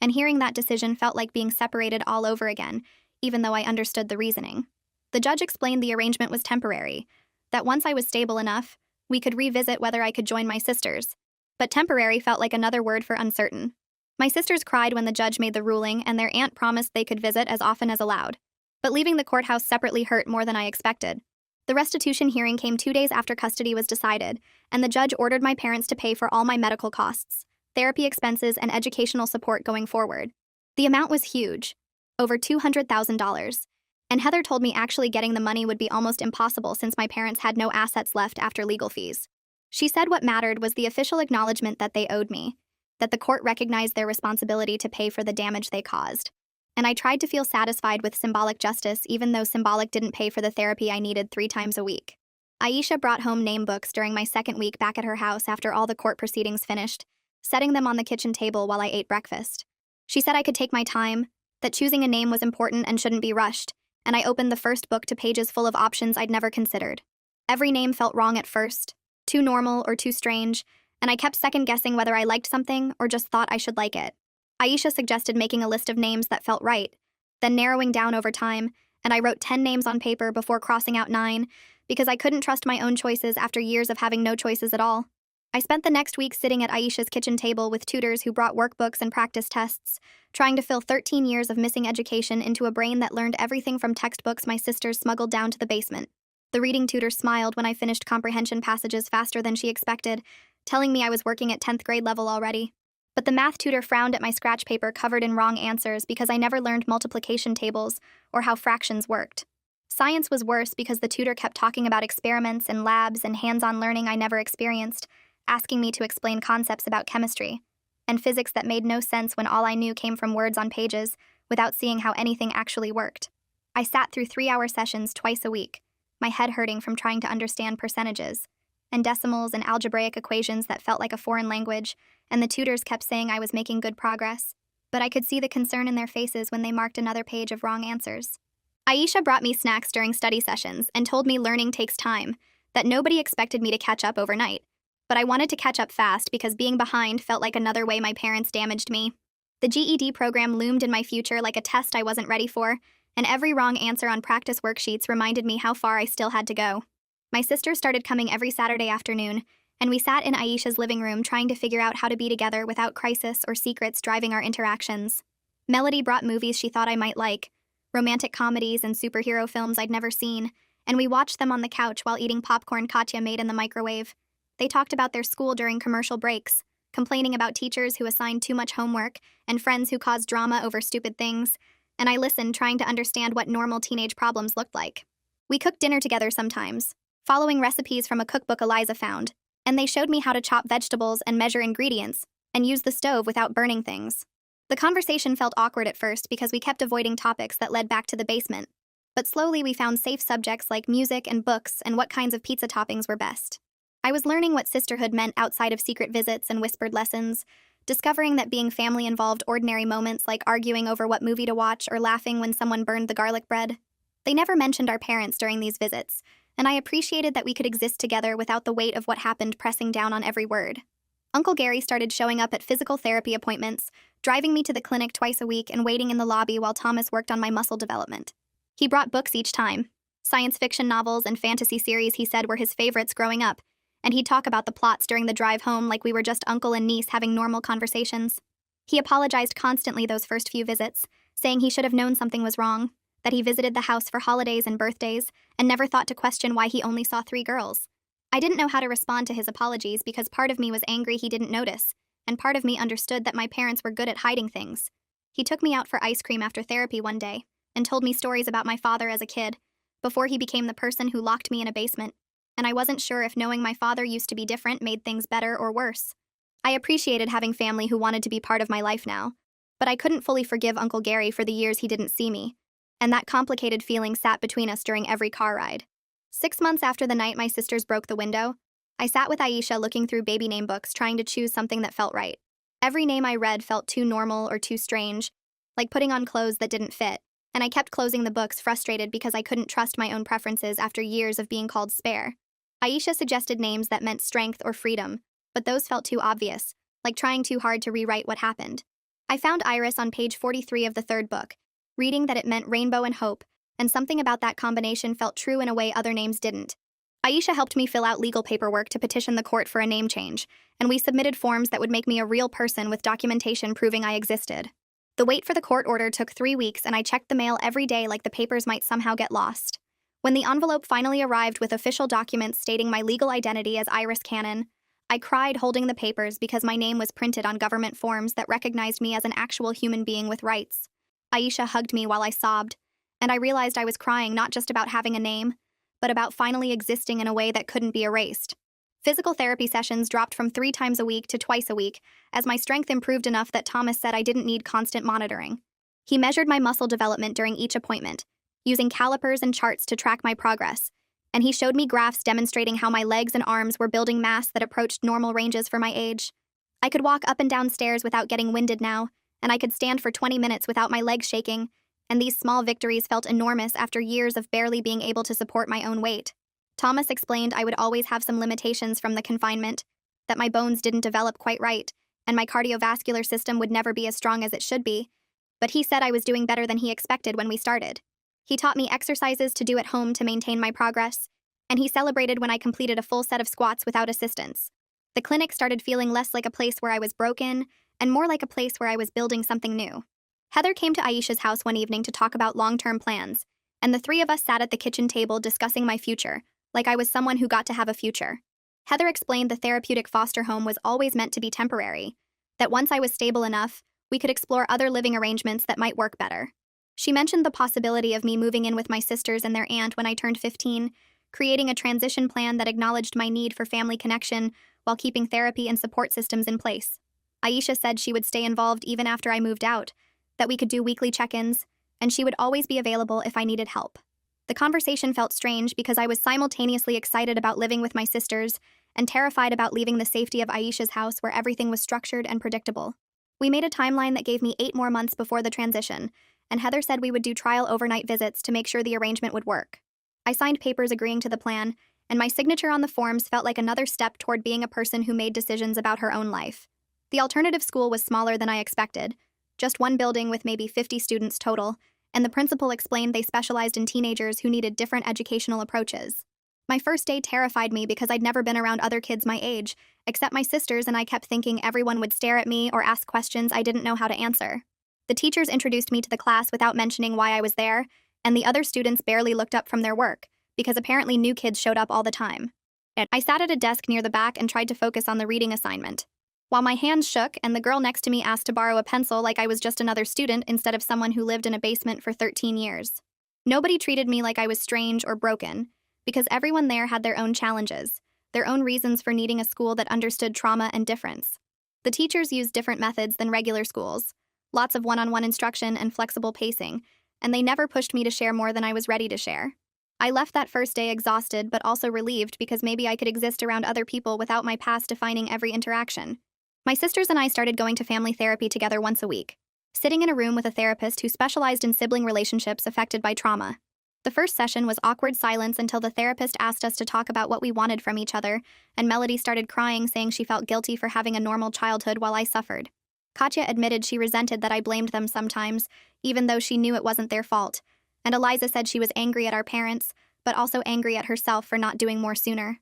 and hearing that decision felt like being separated all over again, even though I understood the reasoning. The judge explained the arrangement was temporary, that once I was stable enough, we could revisit whether I could join my sisters. But temporary felt like another word for uncertain. My sisters cried when the judge made the ruling, and their aunt promised they could visit as often as allowed. But leaving the courthouse separately hurt more than I expected. The restitution hearing came 2 days after custody was decided, and the judge ordered my parents to pay for all my medical costs, therapy expenses, and educational support going forward. The amount was huge, over $200,000. And Heather told me actually getting the money would be almost impossible since my parents had no assets left after legal fees. She said what mattered was the official acknowledgement that they owed me, that the court recognized their responsibility to pay for the damage they caused. And I tried to feel satisfied with symbolic justice, even though symbolic didn't pay for the therapy I needed 3 times a week. Aisha brought home name books during my second week back at her house after all the court proceedings finished, setting them on the kitchen table while I ate breakfast. She said I could take my time, that choosing a name was important and shouldn't be rushed, and I opened the first book to pages full of options I'd never considered. Every name felt wrong at first, too normal or too strange, and I kept second-guessing whether I liked something or just thought I should like it. Aisha suggested making a list of names that felt right, then narrowing down over time, and I wrote 10 names on paper before crossing out 9, because I couldn't trust my own choices after years of having no choices at all. I spent the next week sitting at Aisha's kitchen table with tutors who brought workbooks and practice tests, trying to fill 13 years of missing education into a brain that learned everything from textbooks my sisters smuggled down to the basement. The reading tutor smiled when I finished comprehension passages faster than she expected, telling me I was working at 10th grade level already. But the math tutor frowned at my scratch paper covered in wrong answers because I never learned multiplication tables or how fractions worked. Science was worse because the tutor kept talking about experiments and labs and hands-on learning I never experienced, asking me to explain concepts about chemistry, and physics that made no sense when all I knew came from words on pages without seeing how anything actually worked. I sat through 3-hour sessions twice a week, my head hurting from trying to understand percentages, and decimals and algebraic equations that felt like a foreign language, and the tutors kept saying I was making good progress, but I could see the concern in their faces when they marked another page of wrong answers. Aisha brought me snacks during study sessions and told me learning takes time, that nobody expected me to catch up overnight, but I wanted to catch up fast because being behind felt like another way my parents damaged me. The GED program loomed in my future like a test I wasn't ready for, and every wrong answer on practice worksheets reminded me how far I still had to go. My sister started coming every Saturday afternoon, and we sat in Aisha's living room trying to figure out how to be together without crisis or secrets driving our interactions. Melody brought movies she thought I might like, romantic comedies and superhero films I'd never seen, and we watched them on the couch while eating popcorn Katya made in the microwave. They talked about their school during commercial breaks, complaining about teachers who assigned too much homework and friends who caused drama over stupid things, and I listened trying to understand what normal teenage problems looked like. We cooked dinner together sometimes, following recipes from a cookbook Eliza found, and they showed me how to chop vegetables and measure ingredients, and use the stove without burning things. The conversation felt awkward at first because we kept avoiding topics that led back to the basement, but slowly we found safe subjects like music and books and what kinds of pizza toppings were best. I was learning what sisterhood meant outside of secret visits and whispered lessons, discovering that being family involved ordinary moments like arguing over what movie to watch or laughing when someone burned the garlic bread. They never mentioned our parents during these visits, and I appreciated that we could exist together without the weight of what happened pressing down on every word. Uncle Gary started showing up at physical therapy appointments, driving me to the clinic twice a week and waiting in the lobby while Thomas worked on my muscle development. He brought books each time, science fiction novels and fantasy series he said were his favorites growing up, and he'd talk about the plots during the drive home like we were just uncle and niece having normal conversations. He apologized constantly those first few visits, saying he should have known something was wrong, that he visited the house for holidays and birthdays, and never thought to question why he only saw 3 girls. I didn't know how to respond to his apologies because part of me was angry he didn't notice, and part of me understood that my parents were good at hiding things. He took me out for ice cream after therapy one day, and told me stories about my father as a kid, before he became the person who locked me in a basement, and I wasn't sure if knowing my father used to be different made things better or worse. I appreciated having family who wanted to be part of my life now, but I couldn't fully forgive Uncle Gary for the years he didn't see me, and that complicated feeling sat between us during every car ride. 6 months after the night my sisters broke the window, I sat with Aisha looking through baby name books trying to choose something that felt right. Every name I read felt too normal or too strange, like putting on clothes that didn't fit, and I kept closing the books frustrated because I couldn't trust my own preferences after years of being called spare. Aisha suggested names that meant strength or freedom, but those felt too obvious, like trying too hard to rewrite what happened. I found Iris on page 43 of the third book, reading that it meant rainbow and hope, and something about that combination felt true in a way other names didn't. Aisha helped me fill out legal paperwork to petition the court for a name change, and we submitted forms that would make me a real person with documentation proving I existed. The wait for the court order took 3 weeks, and I checked the mail every day like the papers might somehow get lost. When the envelope finally arrived with official documents stating my legal identity as Iris Cannon, I cried holding the papers because my name was printed on government forms that recognized me as an actual human being with rights. Aisha hugged me while I sobbed, and I realized I was crying not just about having a name, but about finally existing in a way that couldn't be erased. Physical therapy sessions dropped from 3 times a week to twice a week, as my strength improved enough that Thomas said I didn't need constant monitoring. He measured my muscle development during each appointment, using calipers and charts to track my progress, and he showed me graphs demonstrating how my legs and arms were building mass that approached normal ranges for my age. I could walk up and down stairs without getting winded now, and I could stand for 20 minutes without my legs shaking, and these small victories felt enormous after years of barely being able to support my own weight. Thomas explained I would always have some limitations from the confinement, that my bones didn't develop quite right, and my cardiovascular system would never be as strong as it should be, but he said I was doing better than he expected when we started. He taught me exercises to do at home to maintain my progress, and he celebrated when I completed a full set of squats without assistance. The clinic started feeling less like a place where I was broken, and more like a place where I was building something new. Heather came to Aisha's house one evening to talk about long-term plans, and the 3 of us sat at the kitchen table discussing my future, like I was someone who got to have a future. Heather explained the therapeutic foster home was always meant to be temporary, that once I was stable enough, we could explore other living arrangements that might work better. She mentioned the possibility of me moving in with my sisters and their aunt when I turned 15, creating a transition plan that acknowledged my need for family connection while keeping therapy and support systems in place. Aisha said she would stay involved even after I moved out, that we could do weekly check-ins, and she would always be available if I needed help. The conversation felt strange because I was simultaneously excited about living with my sisters and terrified about leaving the safety of Aisha's house where everything was structured and predictable. We made a timeline that gave me 8 more months before the transition, and Heather said we would do trial overnight visits to make sure the arrangement would work. I signed papers agreeing to the plan, and my signature on the forms felt like another step toward being a person who made decisions about her own life. The alternative school was smaller than I expected, just 1 building with maybe 50 students total, and the principal explained they specialized in teenagers who needed different educational approaches. My first day terrified me because I'd never been around other kids my age, except my sisters, and I kept thinking everyone would stare at me or ask questions I didn't know how to answer. The teachers introduced me to the class without mentioning why I was there, and the other students barely looked up from their work, because apparently new kids showed up all the time. I sat at a desk near the back and tried to focus on the reading assignment, while my hands shook and the girl next to me asked to borrow a pencil like I was just another student instead of someone who lived in a basement for 13 years. Nobody treated me like I was strange or broken, because everyone there had their own challenges, their own reasons for needing a school that understood trauma and difference. The teachers used different methods than regular schools, lots of one-on-one instruction and flexible pacing, and they never pushed me to share more than I was ready to share. I left that first day exhausted but also relieved because maybe I could exist around other people without my past defining every interaction. My sisters and I started going to family therapy together once a week, sitting in a room with a therapist who specialized in sibling relationships affected by trauma. The first session was awkward silence until the therapist asked us to talk about what we wanted from each other, and Melody started crying, saying she felt guilty for having a normal childhood while I suffered. Katya admitted she resented that I blamed them sometimes, even though she knew it wasn't their fault, and Eliza said she was angry at our parents, but also angry at herself for not doing more sooner.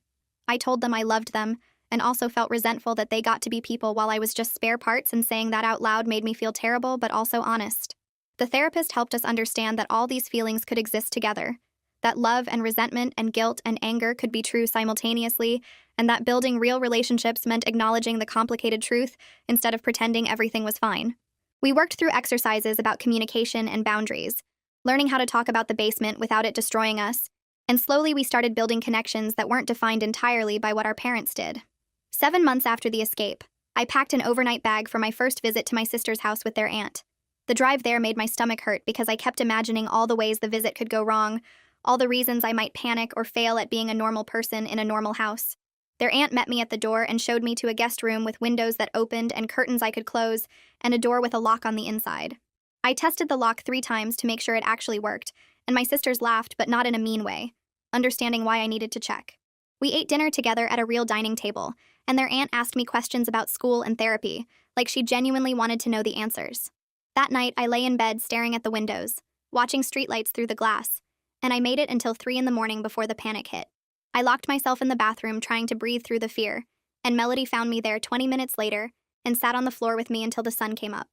I told them I loved them, and also felt resentful that they got to be people while I was just spare parts, and saying that out loud made me feel terrible but also honest. The therapist helped us understand that all these feelings could exist together, that love and resentment and guilt and anger could be true simultaneously, and that building real relationships meant acknowledging the complicated truth instead of pretending everything was fine. We worked through exercises about communication and boundaries, learning how to talk about the basement without it destroying us, and slowly we started building connections that weren't defined entirely by what our parents did. 7 months after the escape, I packed an overnight bag for my first visit to my sister's house with their aunt. The drive there made my stomach hurt because I kept imagining all the ways the visit could go wrong, all the reasons I might panic or fail at being a normal person in a normal house. Their aunt met me at the door and showed me to a guest room with windows that opened and curtains I could close, and a door with a lock on the inside. I tested the lock 3 times to make sure it actually worked, and my sisters laughed, but not in a mean way, understanding why I needed to check. We ate dinner together at a real dining table, and their aunt asked me questions about school and therapy, like she genuinely wanted to know the answers. That night, I lay in bed staring at the windows, watching streetlights through the glass, and I made it until 3 in the morning before the panic hit. I locked myself in the bathroom trying to breathe through the fear, and Melody found me there 20 minutes later and sat on the floor with me until the sun came up.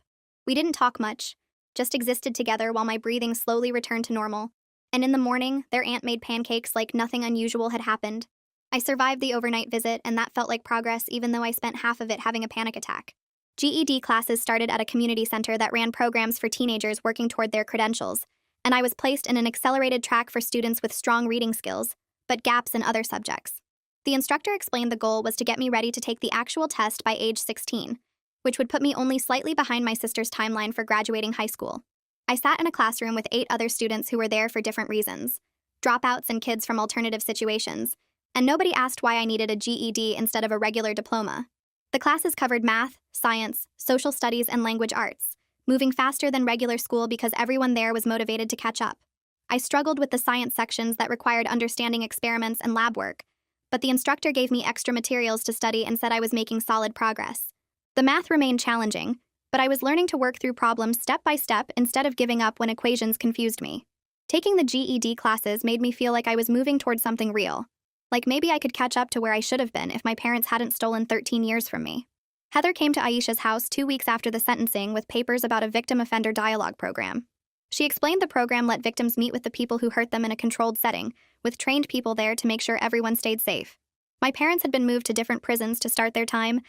We didn't talk much, just existed together while my breathing slowly returned to normal, and in the morning, their aunt made pancakes like nothing unusual had happened. I survived the overnight visit, and that felt like progress even though I spent half of it having a panic attack. GED classes started at a community center that ran programs for teenagers working toward their credentials, and I was placed in an accelerated track for students with strong reading skills, but gaps in other subjects. The instructor explained the goal was to get me ready to take the actual test by age 16, which would put me only slightly behind my sister's timeline for graduating high school. I sat in a classroom with 8 other students who were there for different reasons, dropouts and kids from alternative situations, and nobody asked why I needed a GED instead of a regular diploma. The classes covered math, science, social studies, and language arts, moving faster than regular school because everyone there was motivated to catch up. I struggled with the science sections that required understanding experiments and lab work, but the instructor gave me extra materials to study and said I was making solid progress. The math remained challenging, but I was learning to work through problems step by step instead of giving up when equations confused me. Taking the GED classes made me feel like I was moving toward something real. Like maybe I could catch up to where I should have been if my parents hadn't stolen 13 years from me. Heather came to Aisha's house 2 weeks after the sentencing with papers about a victim-offender dialogue program. She explained the program let victims meet with the people who hurt them in a controlled setting, with trained people there to make sure everyone stayed safe. My parents had been moved to different prisons to start their time,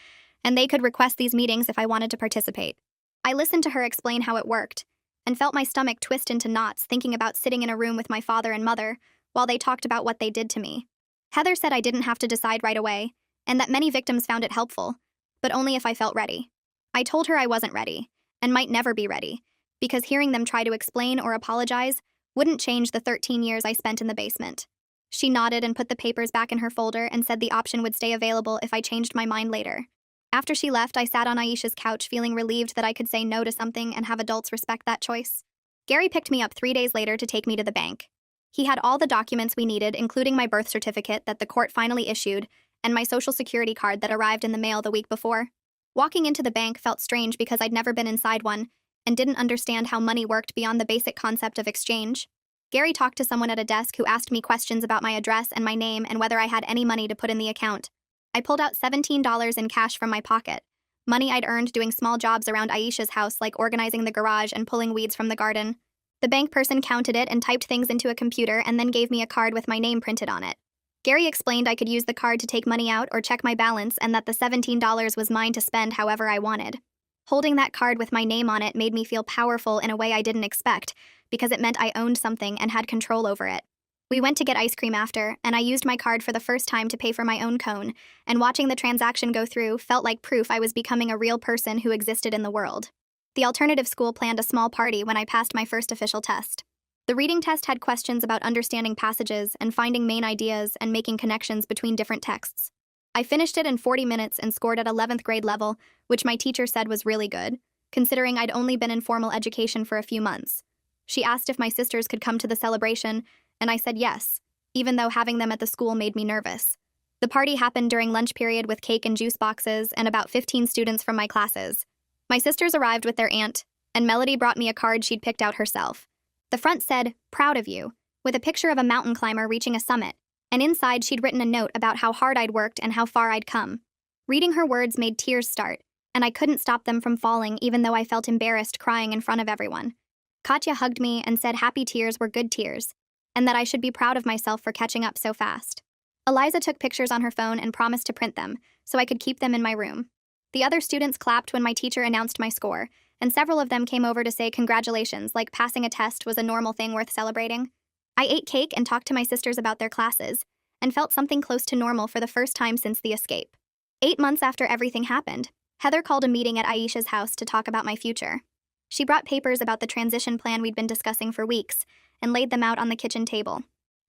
and they could request these meetings if I wanted to participate. I listened to her explain how it worked, and felt my stomach twist into knots thinking about sitting in a room with my father and mother while they talked about what they did to me. Heather said I didn't have to decide right away, and that many victims found it helpful, but only if I felt ready. I told her I wasn't ready, and might never be ready, because hearing them try to explain or apologize wouldn't change the 13 years I spent in the basement. She nodded and put the papers back in her folder and said the option would stay available if I changed my mind later. After she left, I sat on Aisha's couch feeling relieved that I could say no to something and have adults respect that choice. Gary picked me up 3 days later to take me to the bank. He had all the documents we needed, including my birth certificate that the court finally issued, and my social security card that arrived in the mail the week before. Walking into the bank felt strange because I'd never been inside one, and didn't understand how money worked beyond the basic concept of exchange. Gary talked to someone at a desk who asked me questions about my address and my name and whether I had any money to put in the account. I pulled out $17 in cash from my pocket, money I'd earned doing small jobs around Aisha's house like organizing the garage and pulling weeds from the garden. The bank person counted it and typed things into a computer and then gave me a card with my name printed on it. Gary explained I could use the card to take money out or check my balance and that the $17 was mine to spend however I wanted. Holding that card with my name on it made me feel powerful in a way I didn't expect, because it meant I owned something and had control over it. We went to get ice cream after, and I used my card for the first time to pay for my own cone, and watching the transaction go through felt like proof I was becoming a real person who existed in the world. The alternative school planned a small party when I passed my first official test. The reading test had questions about understanding passages and finding main ideas and making connections between different texts. I finished it in 40 minutes and scored at 11th grade level, which my teacher said was really good, considering I'd only been in formal education for a few months. She asked if my sisters could come to the celebration, and I said yes, even though having them at the school made me nervous. The party happened during lunch period with cake and juice boxes and about 15 students from my classes. My sisters arrived with their aunt, and Melody brought me a card she'd picked out herself. The front said, "Proud of you," with a picture of a mountain climber reaching a summit, and inside she'd written a note about how hard I'd worked and how far I'd come. Reading her words made tears start, and I couldn't stop them from falling even though I felt embarrassed crying in front of everyone. Katya hugged me and said happy tears were good tears, and that I should be proud of myself for catching up so fast. Eliza took pictures on her phone and promised to print them, so I could keep them in my room. The other students clapped when my teacher announced my score, and several of them came over to say congratulations, like passing a test was a normal thing worth celebrating. I ate cake and talked to my sisters about their classes, and felt something close to normal for the first time since the escape. 8 months after everything happened, Heather called a meeting at Aisha's house to talk about my future. She brought papers about the transition plan we'd been discussing for weeks, and laid them out on the kitchen table.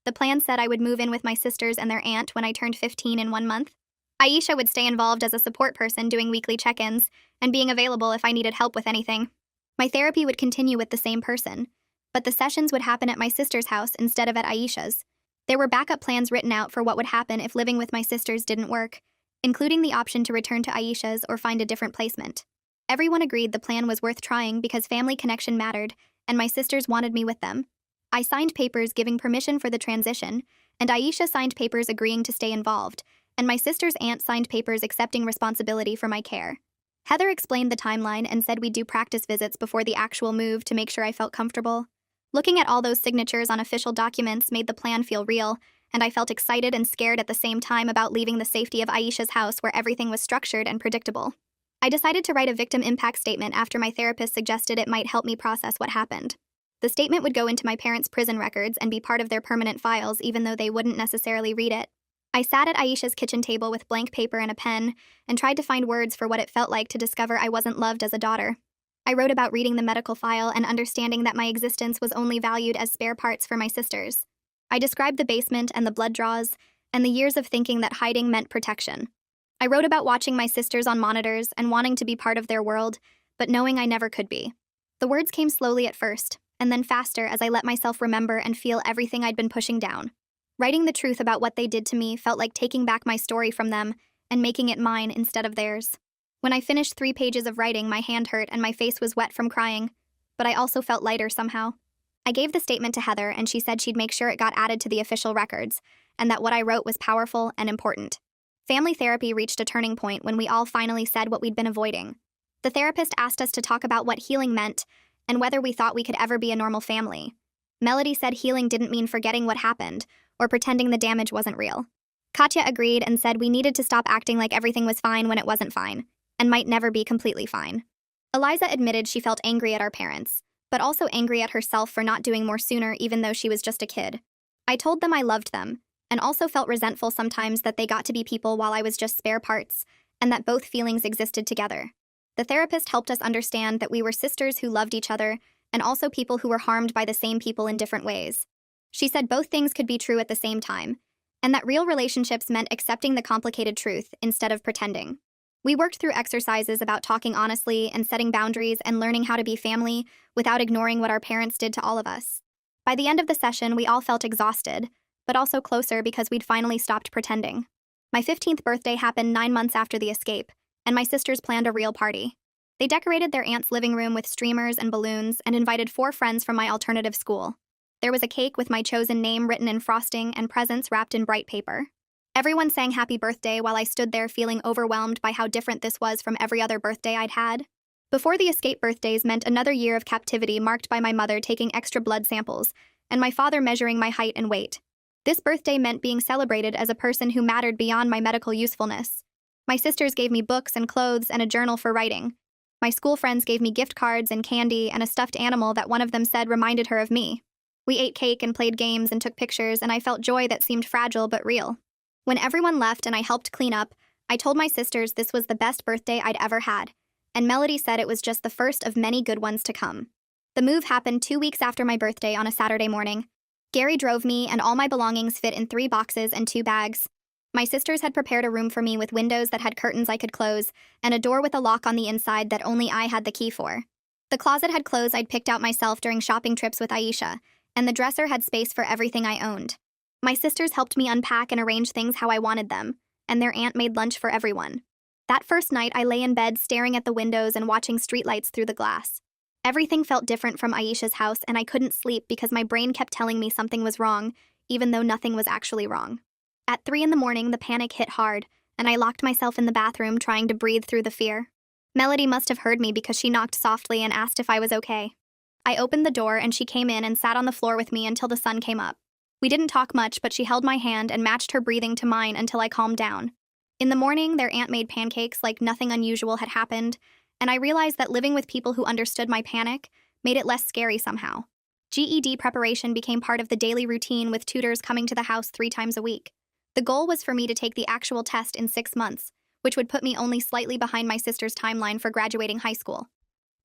The plan said I would move in with my sisters and their aunt when I turned 15 in 1 month. Aisha would stay involved as a support person doing weekly check-ins and being available if I needed help with anything. My therapy would continue with the same person, but the sessions would happen at my sister's house instead of at Aisha's. There were backup plans written out for what would happen if living with my sisters didn't work, including the option to return to Aisha's or find a different placement. Everyone agreed the plan was worth trying because family connection mattered, and my sisters wanted me with them. I signed papers giving permission for the transition, and Aisha signed papers agreeing to stay involved, and my sister's aunt signed papers accepting responsibility for my care. Heather explained the timeline and said we'd do practice visits before the actual move to make sure I felt comfortable. Looking at all those signatures on official documents made the plan feel real, and I felt excited and scared at the same time about leaving the safety of Aisha's house where everything was structured and predictable. I decided to write a victim impact statement after my therapist suggested it might help me process what happened. The statement would go into my parents' prison records and be part of their permanent files even though they wouldn't necessarily read it. I sat at Aisha's kitchen table with blank paper and a pen and tried to find words for what it felt like to discover I wasn't loved as a daughter. I wrote about reading the medical file and understanding that my existence was only valued as spare parts for my sisters. I described the basement and the blood draws and the years of thinking that hiding meant protection. I wrote about watching my sisters on monitors and wanting to be part of their world, but knowing I never could be. The words came slowly at first, and then faster as I let myself remember and feel everything I'd been pushing down. Writing the truth about what they did to me felt like taking back my story from them and making it mine instead of theirs. When I finished 3 pages of writing, my hand hurt and my face was wet from crying, but I also felt lighter somehow. I gave the statement to Heather and she said she'd make sure it got added to the official records and that what I wrote was powerful and important. Family therapy reached a turning point when we all finally said what we'd been avoiding. The therapist asked us to talk about what healing meant and whether we thought we could ever be a normal family. Melody said healing didn't mean forgetting what happened or pretending the damage wasn't real. Katya agreed and said we needed to stop acting like everything was fine when it wasn't fine, and might never be completely fine. Eliza admitted she felt angry at our parents, but also angry at herself for not doing more sooner even though she was just a kid. I told them I loved them, and also felt resentful sometimes that they got to be people while I was just spare parts, and that both feelings existed together. The therapist helped us understand that we were sisters who loved each other, and also people who were harmed by the same people in different ways. She said both things could be true at the same time, and that real relationships meant accepting the complicated truth instead of pretending. We worked through exercises about talking honestly and setting boundaries and learning how to be family without ignoring what our parents did to all of us. By the end of the session, we all felt exhausted, but also closer because we'd finally stopped pretending. My 15th birthday happened 9 months after the escape, and my sisters planned a real party. They decorated their aunt's living room with streamers and balloons and invited 4 friends from my alternative school. There was a cake with my chosen name written in frosting and presents wrapped in bright paper. Everyone sang happy birthday while I stood there feeling overwhelmed by how different this was from every other birthday I'd had. Before the escape birthdays meant another year of captivity marked by my mother taking extra blood samples and my father measuring my height and weight. This birthday meant being celebrated as a person who mattered beyond my medical usefulness. My sisters gave me books and clothes and a journal for writing. My school friends gave me gift cards and candy and a stuffed animal that one of them said reminded her of me. We ate cake and played games and took pictures, and I felt joy that seemed fragile but real. When everyone left and I helped clean up, I told my sisters this was the best birthday I'd ever had, and Melody said it was just the first of many good ones to come. The move happened 2 weeks after my birthday on a Saturday morning. Gary drove me, and all my belongings fit in 3 boxes and 2 bags. My sisters had prepared a room for me with windows that had curtains I could close, and a door with a lock on the inside that only I had the key for. The closet had clothes I'd picked out myself during shopping trips with Aisha, and the dresser had space for everything I owned. My sisters helped me unpack and arrange things how I wanted them, and their aunt made lunch for everyone. That first night, I lay in bed staring at the windows and watching streetlights through the glass. Everything felt different from Aisha's house, and I couldn't sleep because my brain kept telling me something was wrong, even though nothing was actually wrong. At 3 in the morning, the panic hit hard, and I locked myself in the bathroom trying to breathe through the fear. Melody must have heard me because she knocked softly and asked if I was okay. I opened the door and she came in and sat on the floor with me until the sun came up. We didn't talk much, but she held my hand and matched her breathing to mine until I calmed down. In the morning, their aunt made pancakes like nothing unusual had happened, and I realized that living with people who understood my panic made it less scary somehow. GED preparation became part of the daily routine with tutors coming to the house 3 times a week. The goal was for me to take the actual test in 6 months, which would put me only slightly behind my sister's timeline for graduating high school.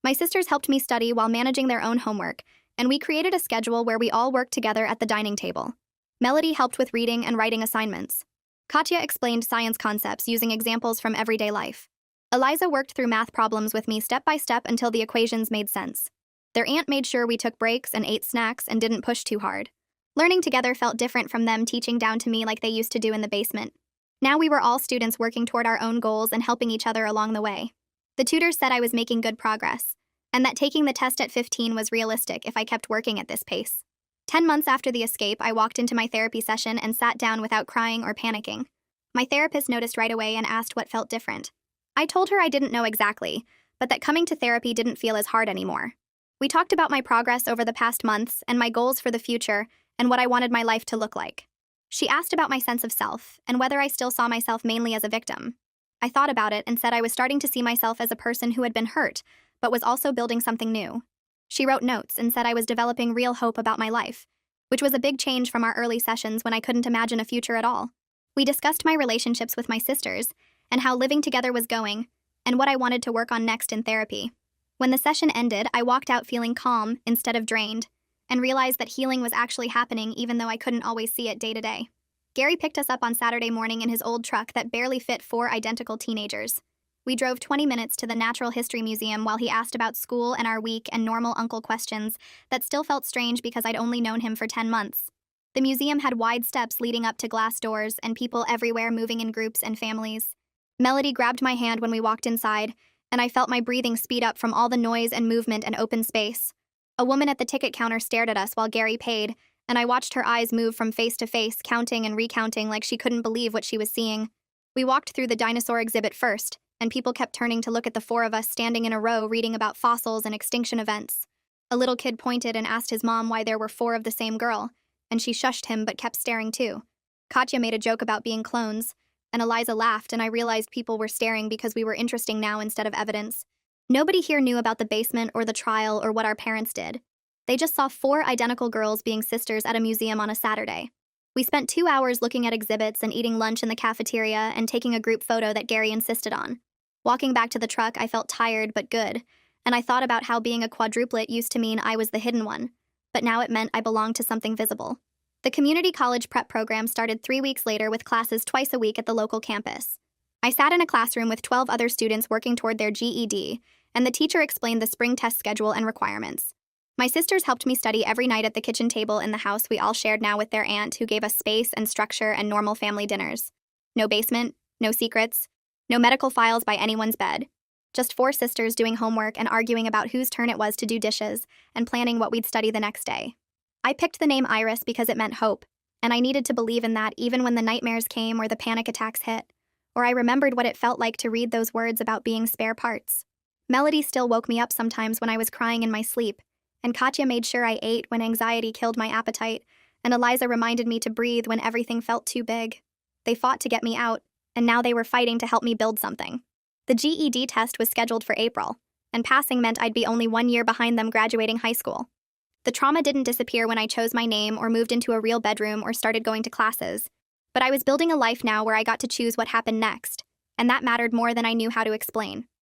My sisters helped me study while managing their own homework, and we created a schedule where we all worked together at the dining table. Melody helped with reading and writing assignments. Katya explained science concepts using examples from everyday life. Eliza worked through math problems with me step by step until the equations made sense. Their aunt made sure we took breaks and ate snacks and didn't push too hard. Learning together felt different from them teaching down to me like they used to do in the basement. Now we were all students working toward our own goals and helping each other along the way. The tutors said I was making good progress, and that taking the test at 15 was realistic if I kept working at this pace. 10 months after the escape, I walked into my therapy session and sat down without crying or panicking. My therapist noticed right away and asked what felt different. I told her I didn't know exactly, but that coming to therapy didn't feel as hard anymore. We talked about my progress over the past months and my goals for the future and what I wanted my life to look like. She asked about my sense of self and whether I still saw myself mainly as a victim. I thought about it and said I was starting to see myself as a person who had been hurt, but was also building something new. She wrote notes and said I was developing real hope about my life, which was a big change from our early sessions when I couldn't imagine a future at all. We discussed my relationships with my sisters and how living together was going, and what I wanted to work on next in therapy. When the session ended, I walked out feeling calm instead of drained, and realized that healing was actually happening even though I couldn't always see it day to day. Gary picked us up on Saturday morning in his old truck that barely fit 4 identical teenagers. We drove 20 minutes to the Natural History Museum while he asked about school and our week and normal uncle questions that still felt strange because I'd only known him for 10 months. The museum had wide steps leading up to glass doors and people everywhere moving in groups and families. Melody grabbed my hand when we walked inside, and I felt my breathing speed up from all the noise and movement and open space. A woman at the ticket counter stared at us while Gary paid, and I watched her eyes move from face to face, counting and recounting like she couldn't believe what she was seeing. We walked through the dinosaur exhibit first, and people kept turning to look at the 4 of us standing in a row reading about fossils and extinction events. A little kid pointed and asked his mom why there were 4 of the same girl, and she shushed him but kept staring too. Katya made a joke about being clones, and Eliza laughed, and I realized people were staring because we were interesting now instead of evidence. Nobody here knew about the basement or the trial or what our parents did. They just saw 4 identical girls being sisters at a museum on a Saturday. We spent 2 hours looking at exhibits and eating lunch in the cafeteria and taking a group photo that Gary insisted on. Walking back to the truck, I felt tired but good, and I thought about how being a quadruplet used to mean I was the hidden one, but now it meant I belonged to something visible. The community college prep program started 3 weeks later with classes twice a week at the local campus. I sat in a classroom with 12 other students working toward their GED, and the teacher explained the spring test schedule and requirements. My sisters helped me study every night at the kitchen table in the house we all shared now with their aunt, who gave us space and structure and normal family dinners. No basement, no secrets, no medical files by anyone's bed. Just 4 sisters doing homework and arguing about whose turn it was to do dishes and planning what we'd study the next day. I picked the name Iris because it meant hope, and I needed to believe in that even when the nightmares came or the panic attacks hit, or I remembered what it felt like to read those words about being spare parts. Melody still woke me up sometimes when I was crying in my sleep, and Katya made sure I ate when anxiety killed my appetite, and Eliza reminded me to breathe when everything felt too big. They fought to get me out, and now they were fighting to help me build something. The GED test was scheduled for April, and passing meant I'd be only 1 year behind them graduating high school. The trauma didn't disappear when I chose my name or moved into a real bedroom or started going to classes, but I was building a life now where I got to choose what happened next, and that mattered more than I knew how to explain.